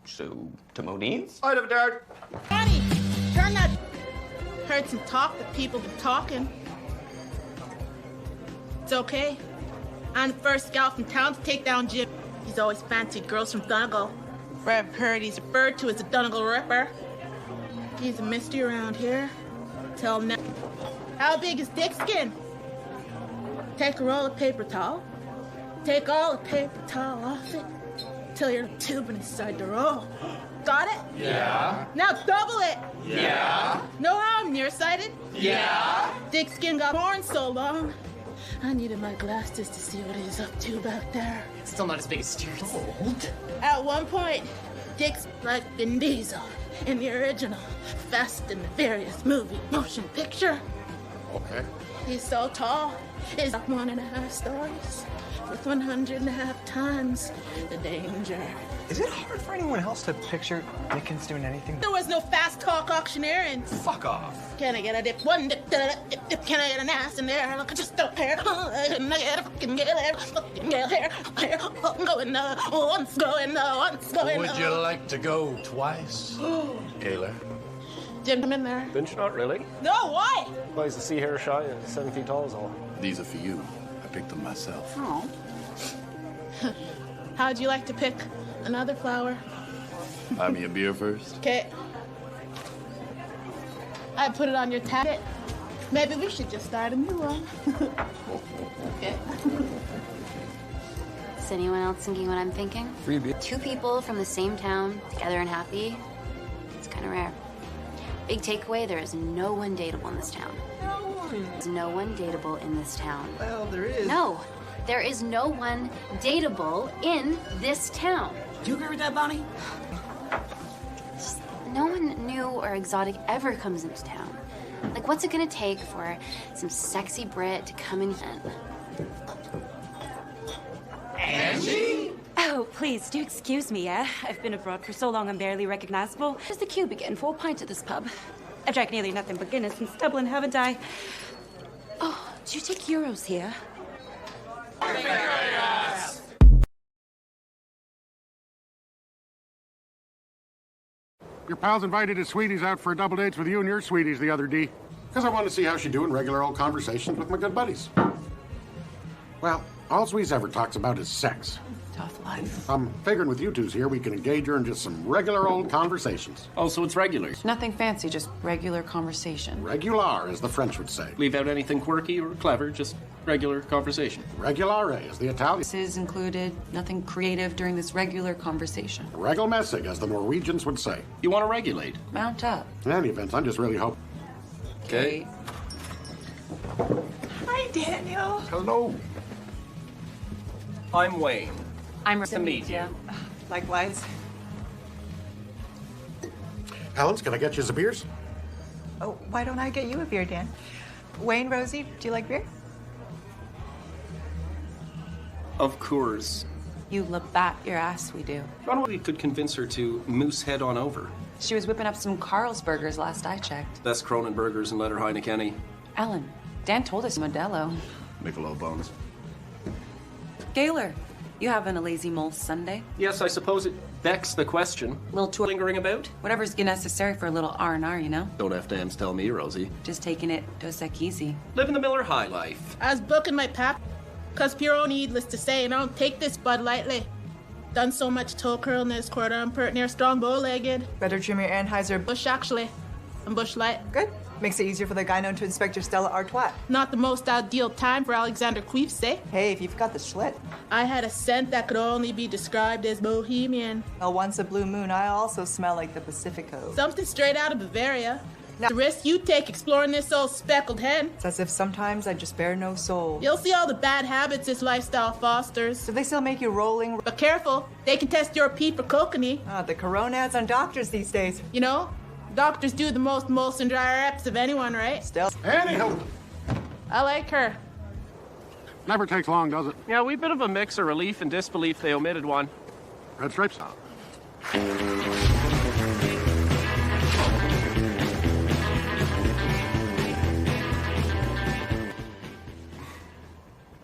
So, to Modine's? I'd have dared. Annie, turn that. Heard some talk that people been talking. It's okay. I'm the first gal from town to take down Jim. He's always fancied girls from Donegal. I've heard he's referred to as the Donegal Ripper. He's a mystery around here. Tell him now. How big is dick skin? Take a roll of paper towel. Take all the paper towel off it till you're tubing inside the roll. Got it? Yeah. Now double it. Yeah. Know how I'm nearsighted? Yeah. Dick skin got horns so long. I needed my glasses to see what he's up to back there. Still not as big as Steers. At one point, Dick's like Vin Diesel in the original Fast and the Furious movie motion picture. Okay. He's so tall, he's up 1.5 stories with 1.5 times the danger. Is it hard for anyone else to picture Dickens doing anything? There was no fast talk auctioneering. Fuck off. Can I get a dip? One dip, dip, can I get an ass in there? Look, I just don't care. Can I get a fucking get there? Fucking get here. I'm going once going once going Would you like to go twice, Gaylor? Jim, come in there. Bench, not really. No, why? Well, he's a sea hair shy and 7 feet tall is all. These are for you. I picked them myself. Oh. How'd you like to pick another flower? Buy me a beer first. Okay. I put it on your tablet. Maybe we should just start a new one. Okay. Is anyone else thinking what I'm thinking? Free beer. 2 people from the same town, together and happy. It's kind of rare. Big takeaway, there is no one dateable in this town. No one. There's no one dateable in this town. Well, there is. No, there is no one dateable in this town. Do you agree with that, Bonnie? No one new or exotic ever comes into town. Like, what's it gonna take for some sexy Brit to come in? Angie? Oh, please, do excuse me, yeah? I've been abroad for so long I'm barely recognizable. Where's the cube again for a pint at this pub? I've drank nearly nothing but Guinness since Dublin, haven't I? Oh, do you take euros here? Your pals invited his sweeties out for a double dates with you and your sweeties the other day. Because I wanted to see how she'd do in regular old conversations with my good buddies. Well, all Swee's ever talks about is sex. Tough life. I'm figuring with you twos here, we can engage her in just some regular old conversations. Oh, so it's regular. Nothing fancy, just regular conversation. Regular, as the French would say. Leave out anything quirky or clever, just regular conversation. Regulare, as the Italian. This is included, nothing creative during this regular conversation. Regelmässig, as the Norwegians would say. You want to regulate? Mount up. In any event, I'm just really hoping. Okay. Hi, Daniel. Hello. I'm Wayne. I'm Nice to meet you. Likewise. Helens, can I get you some beers? Oh, why don't I get you a beer, Dan? Wayne, Rosie, do you like beer? Of course. You Labatt your ass, we do. I don't know if we could convince her to moose head on over. She was whipping up some Carlsbergers last I checked. Best Kronenbergers in Letterkenny. Ellen, Dan told us Modelo. Michelob Bones. Gaylor, You having a lazy mole Sunday? Yes, I suppose it begs the question. Little tour lingering about? Whatever's necessary for a little R&R, you know? Don't have to tell me, Rosie. Just taking it dos eq easy. Living the Miller High life. I was booking my pap, cause pure needless to say, and I don't take this bud lightly. Done so much toe curl in this quarter, I'm pert near strong bow-legged. Better trim your Anheuser Bush, actually. I'm Bush Light. Good. Makes it easier for the guy known to Inspector Stella Artois. Not the most ideal time for Alexander Queefs, eh? Hey, if you've got the schlit. I had a scent that could only be described as bohemian. Well, once a blue moon, I also smell like the Pacifico. Something straight out of Bavaria. Now, the risk you take exploring this old speckled hen. It's as if sometimes I just bear no soul. You'll see all the bad habits this lifestyle fosters. Do they still make you rolling? But careful, they can test your pee for kokanee. The coronads on doctors these days. You know, doctors do the most Molson Dry reps of anyone, right? Still. Anyhow. I like her. Never takes long, does it? Yeah, we bit of a mix of relief and disbelief they omitted one. Red stripes?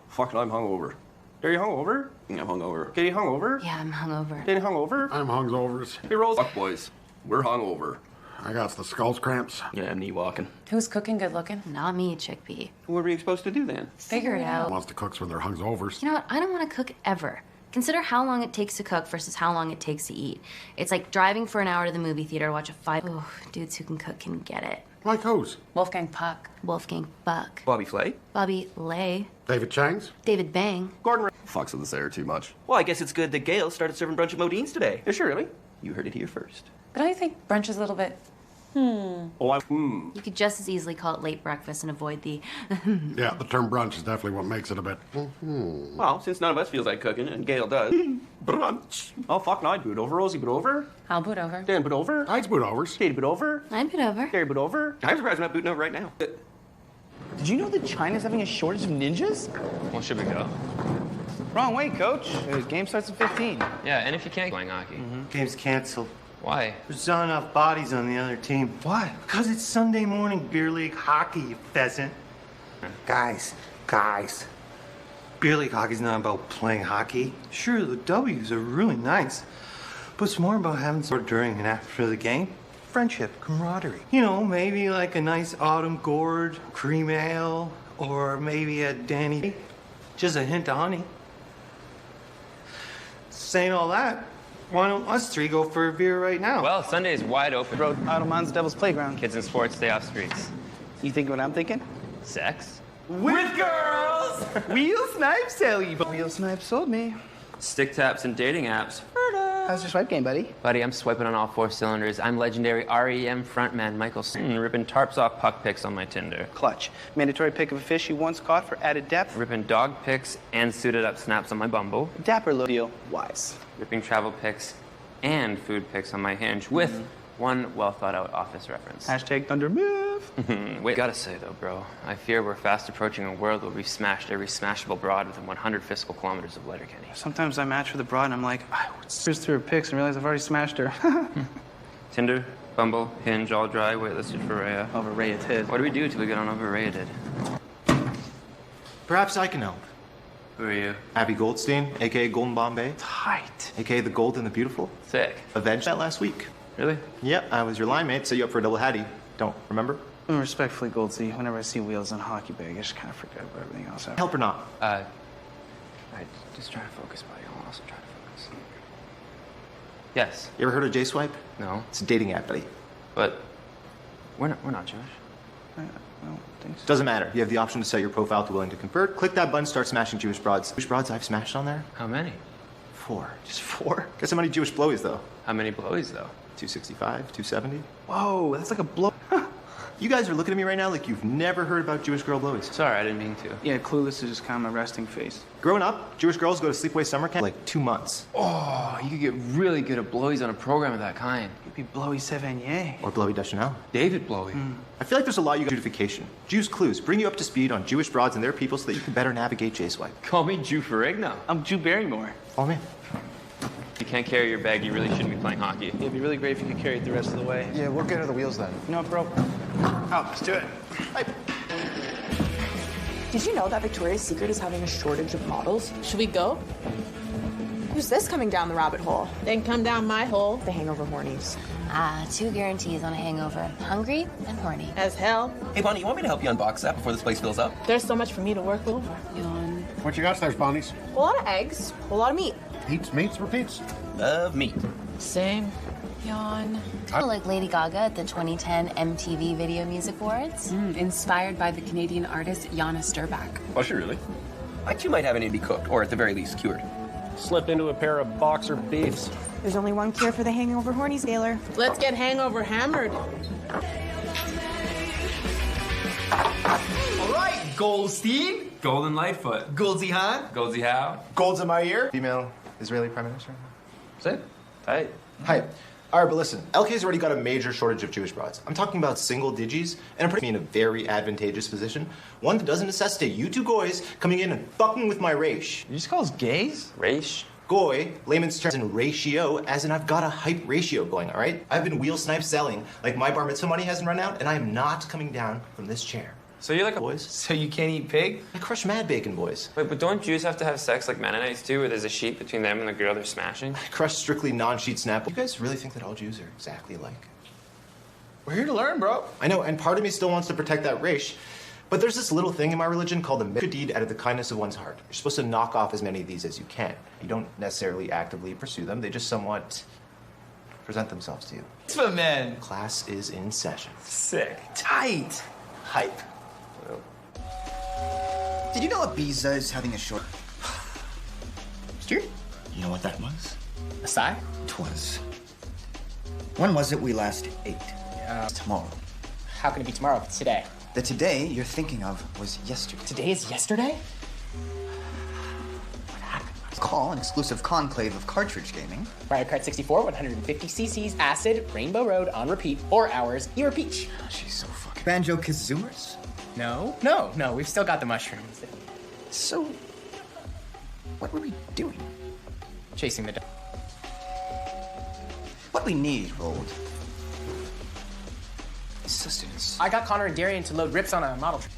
Fucking, I'm hungover. Are you hungover? I'm hungover. Okay, you hungover? Yeah, I'm hungover. Danny hungover? I'm hungovers. Hey, Rose. Fuck, boys. We're hungover. I got the skull cramps. Yeah, I'm knee walking. Who's cooking good looking? Not me, Chickpea. What were you supposed to do then? Figure it out. Wants to cook when they're hungovers. You know what? I don't want to cook ever. Consider how long it takes to cook versus how long it takes to eat. It's like driving for an hour to the movie theater to watch a fight. Oh, dudes who can cook can get it. Like who's? Wolfgang Puck. Wolfgang Buck. Bobby Flay? Bobby Lay. David Chang's? David Bang. Gordon. Fucks with this air too much. Well, I guess it's good that Gail started serving brunch at Modine's today. Is she really? You heard it here first. But don't you think brunch is a little bit... You could just as easily call it late breakfast and avoid the... Yeah, the term brunch is definitely what makes it a bit... Well, since none of us feels like cooking, and Gail does. Brunch. Oh, fuck, no, I'd boot over. Rosie boot over. I'll boot over. Dan boot over. I'd boot overs. Katie boot over. I'd boot over. Gary boot over. I'm surprised I'm not booting over right now. Did you know that China's having a shortage of ninjas? Well, should we go? Wrong way, coach. The game starts at 15. Yeah, and if you can't playing hockey. Game's canceled. Why? There's not enough bodies on the other team. Why? Because it's Sunday morning beer league hockey, you pheasant. Guys. Beer league hockey's not about playing hockey. Sure, the W's are really nice, but it's more about having some during and after the game. Friendship, camaraderie. You know, maybe like a nice autumn gourd, cream ale, or maybe a Danny. Just a hint of honey. Saying all that, why don't us three go for a beer right now? Well, Sunday is wide open. Road Automan's Devil's Playground. Kids in sports stay off streets. You think what I'm thinking? Sex? With girls! Wheel Snipes tell you. Wheel Snipes sold me. Stick taps and dating apps. How's your swipe game, buddy? Buddy, I'm swiping on all 4 cylinders. I'm legendary REM frontman Michael ripping tarps off puck pics on my Tinder. Clutch. Mandatory pick of a fish you once caught for added depth. Ripping dog pics and suited up snaps on my Bumble. Dapper little deal. Wise. Ripping travel pics and food pics on my Hinge with one well thought out office reference. Hashtag Thunder Move. Wait, gotta say though, bro, I fear we're fast approaching a world where we've smashed every smashable broad within 100 fiscal kilometers of Letterkenny. Sometimes I match with a broad and I'm like, I would search through her pics and realize I've already smashed her. Tinder, Bumble, Hinge, all dry, waitlisted for Rhea. Overrated. What do we do till we get on overrated? Perhaps I can help. Who are you? Abby Goldstein, a.k.a. Golden Bombay. Tight. A.k.a. the Gold and the Beautiful. Sick. Avenged that last week. Really? Yep, I was your line mate, set you up for a double hattie. Don't remember? Respectfully, Goldsy, whenever I see wheels on hockey bag, I just kind of forget about everything else. Help or not? I just try to focus, buddy. I'm also trying to focus. Yes. You ever heard of J-Swipe? No. It's a dating app, buddy. But we're not Jewish. I don't think so. Doesn't matter. You have the option to set your profile to willing to convert. Click that button, start smashing Jewish broads. Jewish broads I've smashed on there? How many? 4. Just 4? Guess how many Jewish blowies, though? How many blowies, though? 265, 270. Whoa, that's like a blow. You guys are looking at me right now like you've never heard about Jewish girl blowies. Sorry, I didn't mean to. Yeah, clueless is just kind of my resting face. Growing up, Jewish girls go to sleepaway summer camp like 2 months. Oh, you could get really good at blowies on a program of that kind. You'd be Blowy Sevigny. Or Blowy Deschanel. David Blowy. I feel like there's a lot you got Jewdification. Jews Clues bring you up to speed on Jewish broads and their people so that you can better navigate J-Swipe. Call me Jew Ferrigno. I'm Jew Barrymore. Follow me. If you can't carry your bag, you really shouldn't be playing hockey. It'd be really great if you could carry it the rest of the way. Yeah, we'll get her the wheels then. You know what, bro? Oh, let's do it. Did you know that Victoria's Secret is having a shortage of models? Should we go? Who's this coming down the rabbit hole? They can come down my hole. The hangover hornies. Ah, 2 guarantees on a hangover. Hungry and horny. As hell. Hey, Bonnie, you want me to help you unbox that before this place fills up? There's so much for me to work over. Yawn. What you got there, Bonnies? A lot of eggs, a lot of meat. Eats, meats, repeats. Love meat. Same. Yawn. Like Lady Gaga at the 2010 MTV Video Music Awards. Inspired by the Canadian artist Jana Sturback. Was she really? I too might have an be cooked, or at the very least, cured. Slipped into a pair of boxer beefs. There's only one cure for the hangover hornies, Taylor. Let's get hangover hammered. All right, Goldstein. Golden Lightfoot. Goldsy Han. Goldsy Howe. Gold's in my ear. Female Israeli Prime Minister. Say, hey. Hi. All right, but listen, LK's already got a major shortage of Jewish broads. I'm talking about single digis, and I'm putting me in a very advantageous position. One that doesn't necessitate you two goys coming in and fucking with my reish. You just call us gays? Reish? Goy, layman's terms in ratio, as in I've got a hype ratio going, all right? I've been wheel snipe selling, like my bar mitzvah money hasn't run out, and I am not coming down from this chair. So you're like a boys. So you can't eat pig? I crush mad bacon, boys. Wait, but don't Jews have to have sex like Mennonites do, where there's a sheet between them and the girl they're smashing? I crush strictly non-sheet snap. You guys really think that all Jews are exactly alike? We're here to learn, bro. I know, and part of me still wants to protect that reish, but there's this little thing in my religion called the mitzvah deed out of the kindness of one's heart. You're supposed to knock off as many of these as you can. You don't necessarily actively pursue them. They just somewhat present themselves to you. Mitzvah men. Class is in session. Sick. Tight. Hype. Did you know Ibiza is having a short... Stuart, you know what that was? A sigh? 'Twas. When was it we last ate? Tomorrow. How can it be tomorrow if it's today? The today you're thinking of was yesterday. Today is yesterday? Call an exclusive conclave of cartridge gaming. Mario Kart 64, 150 cc's, acid, Rainbow Road on repeat, 4 hours, ear peach. She's so fucking... Banjo-Kazooers? No, we've still got the mushrooms. So, what were we doing? Chasing the dog. What we need, Rold, is sustenance. I got Connor and Darian to load rips on a model train,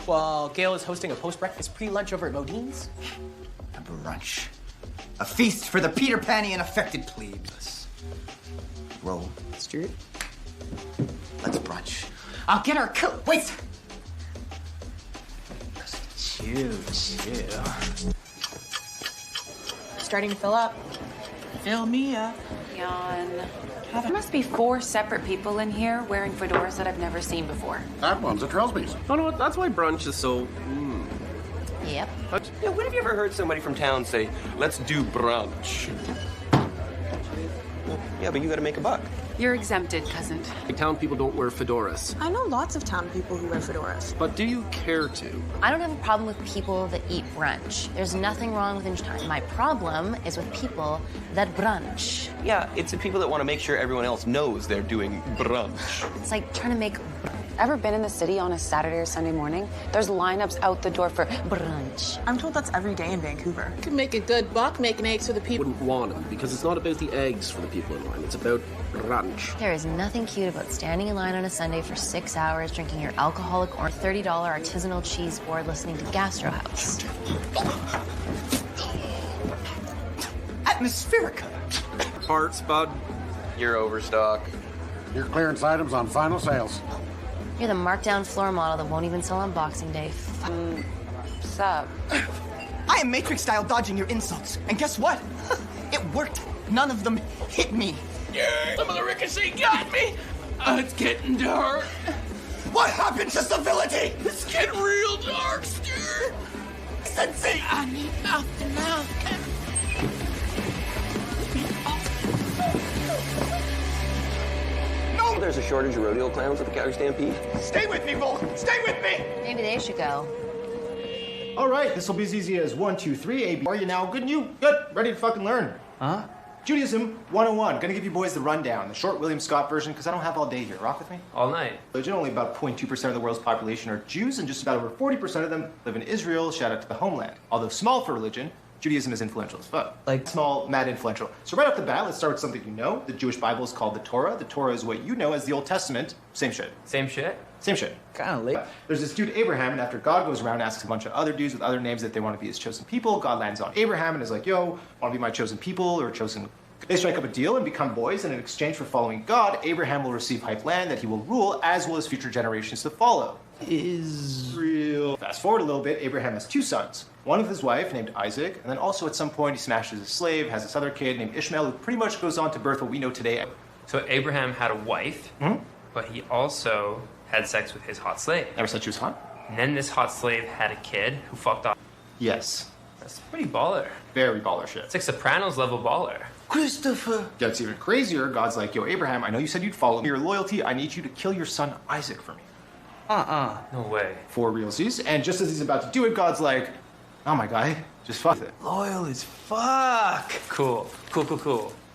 while Gail is hosting a post-breakfast pre-lunch over at Modine's. A brunch. A feast for the Peter Pan-y and affected plebes. Roll. Stuart? Let's brunch. I'll get our coat. Wait! Chew. Starting to fill up. Fill me up. Yawn. There must be 4 separate people in here wearing fedoras that I've never seen before. That one's a Trelsby's. Oh, no, that's why brunch is so... Yep. Yeah, when have you ever heard somebody from town say, let's do brunch? Well, yeah, but you gotta make a buck. You're exempted, cousin. Town people don't wear fedoras. I know lots of town people who wear fedoras. But do you care to? I don't have a problem with people that eat brunch. There's nothing wrong with lunchtime. My problem is with people that brunch. Yeah, it's the people that want to make sure everyone else knows they're doing brunch. It's like trying to make... Ever been in the city on a Saturday or Sunday morning? There's lineups out the door for brunch. I'm told that's every day in Vancouver. Could make a good buck making eggs for the people. Wouldn't want them, because it's not about the eggs for the people in line. It's about brunch. There is nothing cute about standing in line on a Sunday for 6 hours, drinking your alcoholic or $30 artisanal cheese board, listening to Gastro House. Atmospherica. Parts, bud. You're overstock. Your clearance items on final sales. You're the markdown floor model that won't even sell on Boxing Day. Sup? I am Matrix-style dodging your insults. And guess what? It worked. None of them hit me. Yeah, some of the ricochet got me. It's getting dark. What happened to civility? It's getting real dark, Stuart. Sensei! I need mouth to mouth. There's a shortage of rodeo clowns at the Calgary Stampede. Stay with me, Vol. Stay with me! Maybe they should go. All right, this will be as easy as 1, 2, 3, A, B. Are you now good and you? Good. Ready to fucking learn. Huh? Judaism 101. Gonna give you boys the rundown, the short William Scott version, because I don't have all day here. Rock with me? All night. Religion, only about 0.2% of the world's population are Jews, and just about over 40% of them live in Israel. Shout out to the homeland. Although small for religion, Judaism is influential as fuck. Like, small, mad influential. So right off the bat, let's start with something you know. The Jewish Bible is called the Torah. The Torah is what you know as the Old Testament. Same shit. Same shit? Same shit. Kind of late. There's this dude, Abraham, and after God goes around and asks a bunch of other dudes with other names that they want to be his chosen people, God lands on Abraham and is like, yo, want to be my chosen people or chosen... They strike up a deal and become boys, and in exchange for following God, Abraham will receive hype land that he will rule, as will his future generations to follow. Israel. Fast forward a little bit, Abraham has 2 sons. One with his wife, named Isaac, and then also at some point he smashes a slave, has this other kid named Ishmael, who pretty much goes on to birth what we know today. So Abraham had a wife, but he also had sex with his hot slave. Never said she was hot. And then this hot slave had a kid who fucked off. Yes. That's pretty baller. Very baller shit. It's like Sopranos level baller. Christopher. Gets even crazier. God's like, yo, Abraham, I know you said you'd follow me. Your loyalty, I need you to kill your son Isaac for me. No way. For realsies. And just as he's about to do it, God's like, oh my guy, just fuck it. Loyal as fuck. Cool.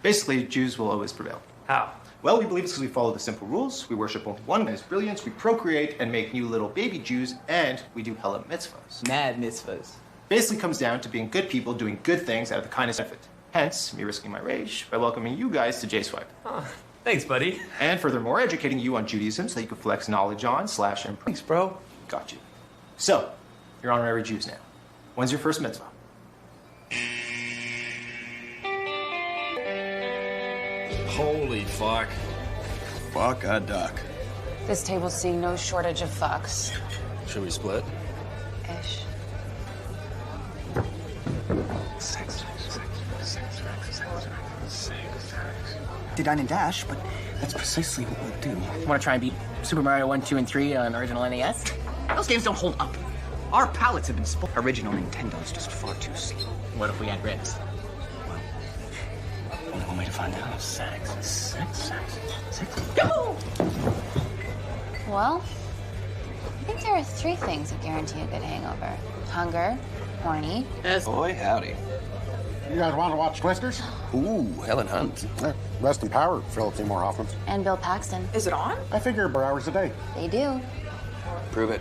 Basically, Jews will always prevail. How? Well, we believe it's because we follow the simple rules. We worship only one in his brilliance. We procreate and make new little baby Jews. And we do hella mitzvahs. Mad mitzvahs. Basically comes down to being good people doing good things out of the kindness of it. Hence, me risking my rage by welcoming you guys to J-Swipe. Thanks, buddy. And furthermore, educating you on Judaism so that you can flex knowledge on / improve. Thanks, bro. Got you. So, you're honorary Jews now. When's your first mitzvah? Holy fuck. Fuck a duck. This table's seeing no shortage of fucks. Should we split? Ish. Did dine and dash, but that's precisely what we'll do. Want to try and beat Super Mario 1, 2, and 3 on original NES? Those games don't hold up. Our palates have been spoiled. Original Nintendo's just far too slow. What if we had ribs? Only one way to find out. Sex. Well, I think there are 3 things that guarantee a good hangover. Hunger, horny. Boy, howdy. You guys want to watch Twisters? Ooh, Helen Hunt. Rest in power, Philip Seymour Hoffman. And Bill Paxton. Is it on? I figure 4 hours a day. They do. Prove it.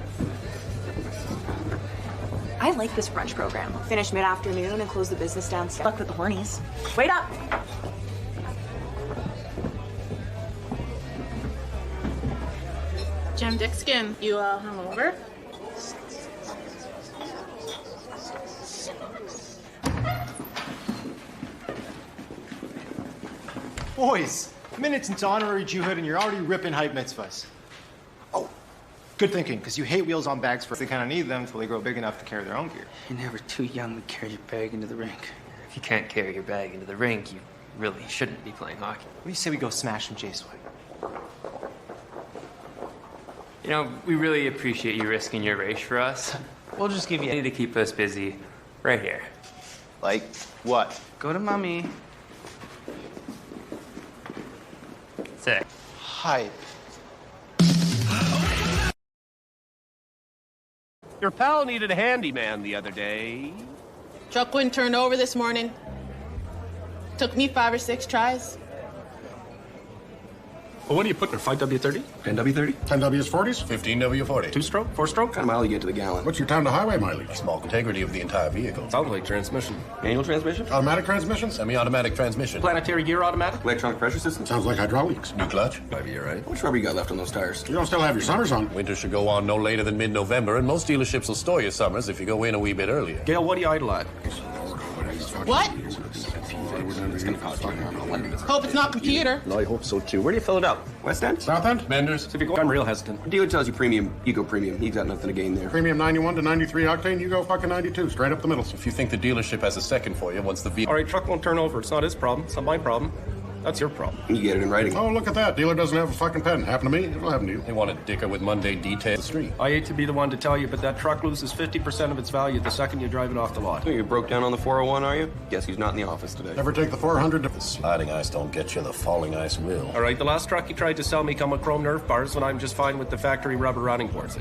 I like this brunch program. Finish mid-afternoon and close the business down. Luck with the hornies. Wait up! Jim Dickskin, you hungover? Boys, minutes into honorary Jewhood and you're already ripping hype mitzvahs. Oh, good thinking, because you hate wheels on bags for they kind of need them until they grow big enough to carry their own gear. You're never too young to carry your bag into the rink. If you can't carry your bag into the rink, you really shouldn't be playing hockey. What do you say we go smash some J-Swipe? You know, we really appreciate you risking your race for us. We'll just give you anything to keep us busy right here. Like what? Go to mommy. Sick. Hype. Your pal needed a handyman the other day. Truck wouldn't turn over this morning. Took me 5 or 6 tries. Well, what are you putting in, 5W30? 10W30? 10Ws 40s? 15W40. 2-stroke? 4-stroke? What kind of mile you get to the gallon? What's your time to highway mileage? Small integrity of the entire vehicle. Sounds like transmission. Manual transmission? Automatic transmission? Semi-automatic transmission. Planetary gear automatic? Electronic pressure system? Sounds like hydraulics. New clutch. 5-year, right? How much rubber you got left on those tires? You don't still have your summers on. Winter should go on no later than mid-November, and most dealerships will store your summers if you go in a wee bit earlier. Gail, what do you idle at? What? It's gonna cost you. Hope it's not computer. No, I hope so too. Where do you fill it up? West End? South End? Menders. So if you go, I'm real hesitant. The dealer tells you premium, you go premium. He's got nothing to gain there. Premium 91 to 93 octane, you go fucking 92, straight up the middle. If you think the dealership has a second for you once the vehicle... All right, truck won't turn over. It's not his problem. It's not my problem. That's your problem. You get it in writing. Oh, look at that. Dealer doesn't have a fucking pen. Happened to me, it'll happen to you. They want a dicker with Monday detail the street. I hate to be the one to tell you, but that truck loses 50% of its value the second you drive it off the lot. Oh, you broke down on the 401, are you? Guess he's not in the office today. Never take the 400 to... The sliding ice don't get you, the falling ice will. All right, the last truck you tried to sell me come with chrome Nerf bars when I'm just fine with the factory rubber running boards.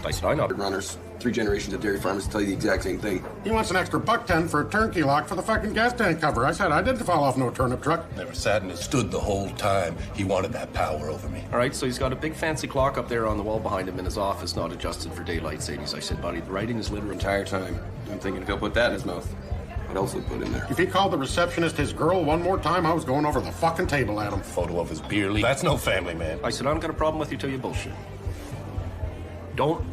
I said, I know. Runners, 3 generations of dairy farmers tell you the exact same thing. He wants an extra $1.10 for a turnkey lock for the fucking gas tank cover. I said I didn't fall off no turnip truck. Never sat and stood the whole time. He wanted that power over me. All right, so he's got a big fancy clock up there on the wall behind him in his office, not adjusted for daylight savings. I said, buddy, the writing is literal. Entire time. I'm thinking if he'll put that in his mouth. What else we put in there? If he called the receptionist his girl one more time, I was going over the fucking table at him. Photo of his beer leaf. That's no family, man. I said, I don't got a problem with you till you bullshit. Don't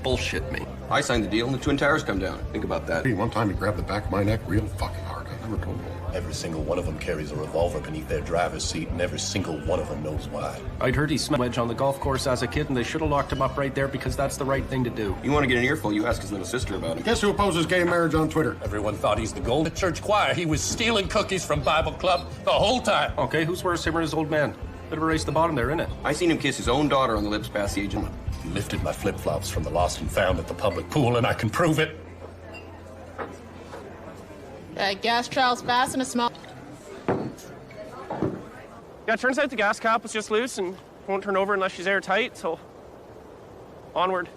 bullshit me. I signed the deal and the Twin Towers come down. Think about that. One time he grabbed the back of my neck real fucking hard. I never told him. Every single one of them carries a revolver beneath their driver's seat, and every single one of them knows why. I'd heard he smelled wedge on the golf course as a kid, and they should have locked him up right there because that's the right thing to do. You want to get an earful, you ask his little sister about it. Guess who opposes gay marriage on Twitter? Everyone thought he's the golden church choir. He was stealing cookies from Bible Club the whole time. Okay, who's worse, him or his old man? Bit of a race to the bottom there, innit? I seen him kiss his own daughter on the lips past the age of... He lifted my flip-flops from the lost and found at the public pool, and I can prove it. Gas trial's fast and a small. Yeah, it turns out the gas cap was just loose and won't turn over unless she's airtight, so onward.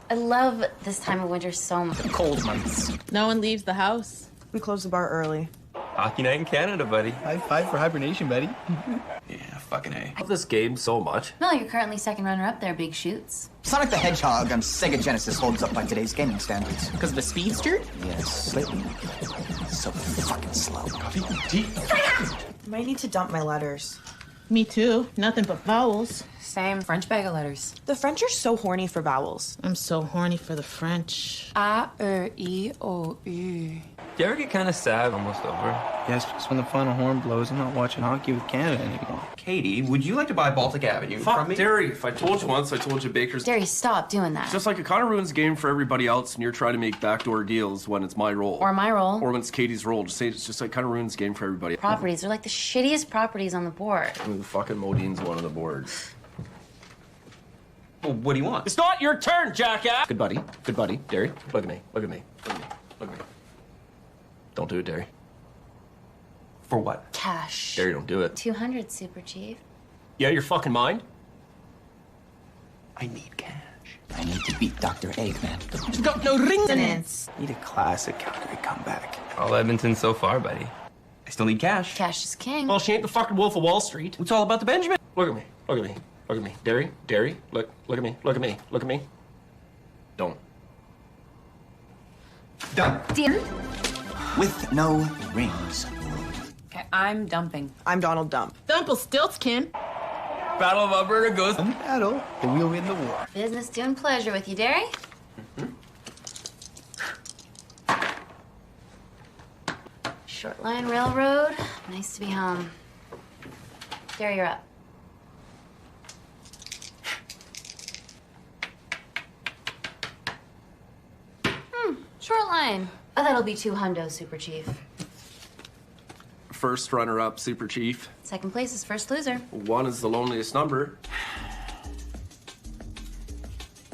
I love this time of winter so much. Cold months. No one leaves the house. We close the bar early. Hockey night in Canada, buddy. High five for hibernation, buddy. Yeah, fucking A. I love this game so much. Well, you're currently second runner-up there, Big Shoots. Sonic the Hedgehog on Sega Genesis holds up by today's gaming standards. Because of the speedster? Yes, slightly. So fucking slow. Might need to dump my letters. Me too. Nothing but vowels. Same. French bag of letters. The French are so horny for vowels. I'm so horny for the French. A, E, I, O, U. Do you ever get kind of sad almost over? Yes, because when the final horn blows, I'm not watching hockey with Canada anymore. Katie, would you like to buy Baltic Avenue from me? Derry, if I told you once, I told you Baker's... Derry, stop doing that. It's just like it kind of ruins the game for everybody else, and you're trying to make backdoor deals when it's my role. Or my role. Or when it's Katie's role. Just say it's just like kind of ruins the game for everybody. Properties. They're like the shittiest properties on the board. I mean, the fucking Modine's one of the boards. Well, what do you want? It's not your turn, jackass! Good buddy. Good buddy. Derry. Look at me. Look at me. Look at me. Look at me. Don't do it, Derry. For what? Cash. Derry, don't do it. 200, Super Chief. Yeah, your fucking mind? I need cash. I need to beat Dr. Eggman. He's got no rings in it. Need a classic Calgary comeback. All Edmonton so far, buddy. I still need cash. Cash is king. Well, she ain't the fucking Wolf of Wall Street. It's all about the Benjamin. Look at me. Look at me. Look at me. Derry. Derry. Look at me. Look at me. Look at me. Don't. Done. Dear? With no rings. Okay, I'm dumping. I'm Donald Dump. Dumple Stiltskin. Battle of Alberta goes. In battle, but we'll win the war. Business doing pleasure with you, Derry. Short Line Railroad. Nice to be home. Derry, you're up. Short line. Oh, that'll be 2 hundo, Super Chief. First runner-up, Super Chief. Second place is first loser. 1 is the loneliest number.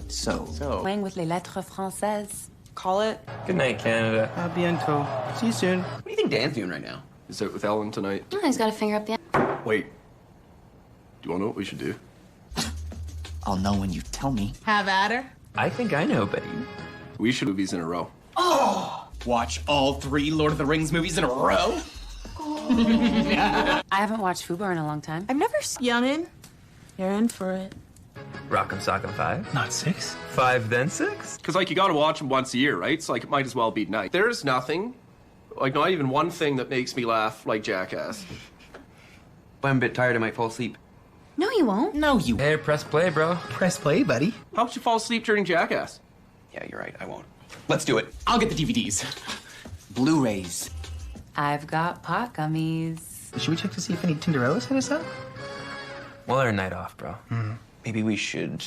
So. Playing with les lettres françaises. Call it. Good night, Canada. A bientôt. See you soon. What do you think Dan's doing right now? He's out with Ellen tonight. Oh, he's got a finger up the end. Wait. Do you want to know what we should do? I'll know when you tell me. Have at her. I think I know, buddy. We should movies in a row. Oh! Watch all 3 Lord of the Rings movies in a row? I haven't watched Fubar in a long time. I've never youngin'. You're in for it. Rock'em Sock'em 5. Not 6. 5 then 6. Because, like, you got to watch them once a year, right? So, like, it might as well be night. There's nothing, like, not even one thing that makes me laugh like Jackass. But I'm a bit tired, I might fall asleep. No, you won't. No, you. Hey, press play, bro. Press play, buddy. How would you fall asleep during Jackass? Yeah, you're right, I won't. Let's do it. I'll get the DVDs. Blu-rays. I've got pot gummies. Should we check to see if any Tinderellas hit us up? We'll earn a night off, bro. Maybe we should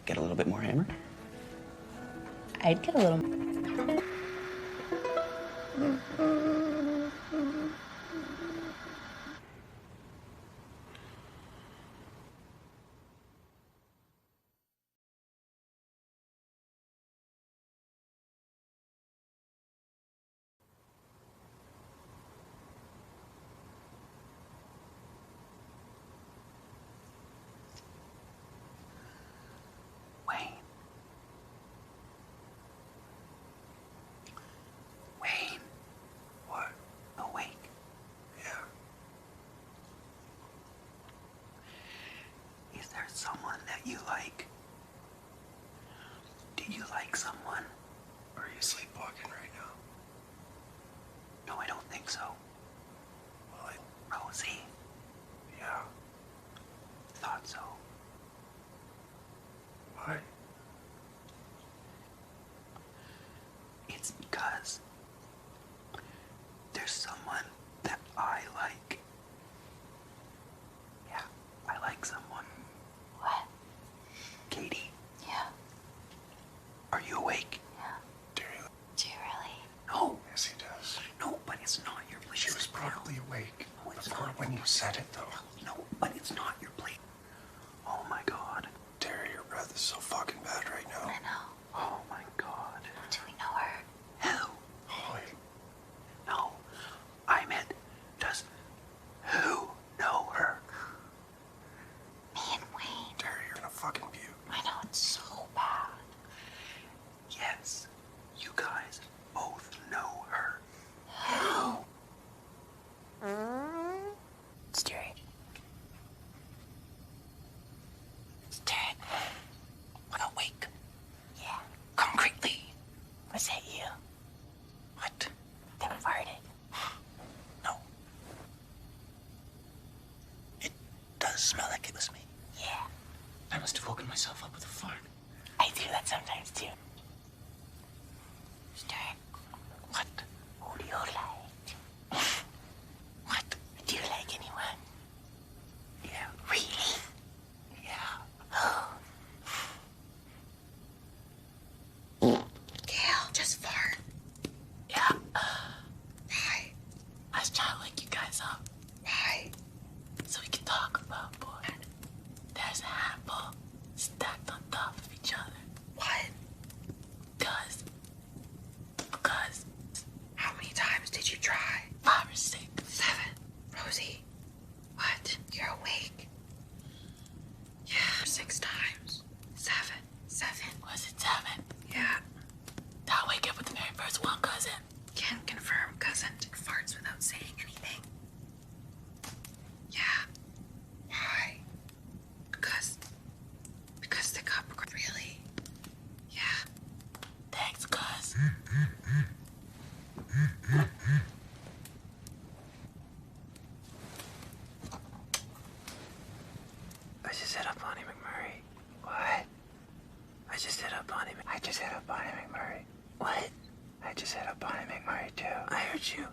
get a little bit more hammered. I'd get a little. fully awake. No, it's not when you said it, though. No, but it's not your plate. Oh my god. Terry, your breath is so fucking bad right now. I know. Oh my god. Do we know her? Who? Holy. No. I meant, does who know her? Me and Wayne. Terry, you're gonna fucking puke. I know, it's so bad. Yes. You guys both know her. Who? It's Terry. It's Terry. What awake? Yeah. Concretely. Was that you? What? That farted. No. It does smell like it was me. Yeah. I must have woken myself up with a fart. I do that sometimes too. It's Terry. What? Who do you like? What? Do you like anyone? Yeah. Really? Yeah. Gail, just fart. Yeah. Why? I was trying to wake you guys up Why? so we can talk about boy. There's a handful stacked on top of each other. What? Because. How many times did you try? 5 or 6. 7. Rosie. What? You're awake. Yeah. 6 times. 7. 7. Was it 7? Yeah. I'll wake up with the very first one, cousin. Can confirm cousin farts without saying anything. Yeah. Why? Because the cup really. Yeah. Thanks, cuz. I just hit up Bonnie McMurray. What? I just hit up Bonnie McMurray. What? I just hit up Bonnie McMurray too. I heard you.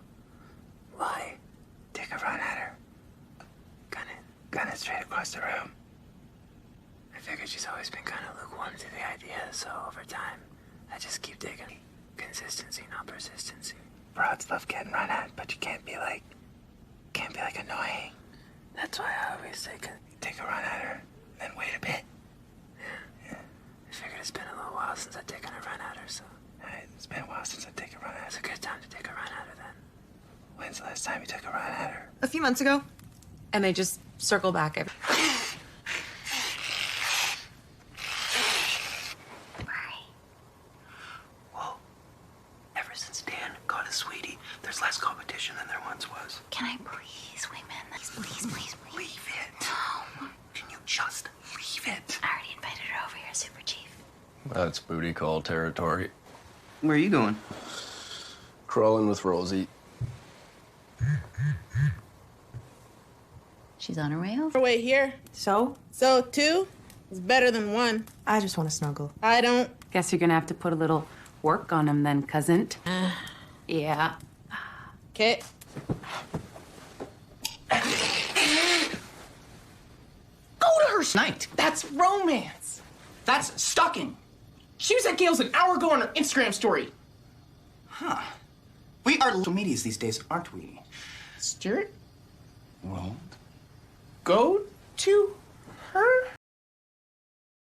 Why? Take a run at her. Gun it straight across the room. I figured she's always been kind of lukewarm to the idea, so over time, I just keep digging. Consistency, not persistency. Broads love getting run at, but you can't be like annoying. That's why I always say, take a run at her, then wait a bit. Yeah. I figured it's been a little while since I've taken a run at her, so. It's been a while since I've taken a run at her. It's a good time to take a run at her then. When's the last time you took a run at her? A few months ago. And they just circle back every. Well, ever since Dan got a sweetie, there's less competition than there once was. Can I please, Wingman? Please. Leave it. No. Can you just leave it? I already invited her over here, Super Chief. That's booty call territory. Where are you going? Crawling with Rosie. She's on her way over. Her way here. So? So 2 is better than 1. I just want to snuggle. I don't. Guess you're gonna have to put a little work on him then, cousin. Yeah. Okay. Go to her night. That's romance. That's stalking. She was at Gail's an hour ago on her Instagram story. Huh. We are social medias these days, aren't we? Stuart? Well, Go to her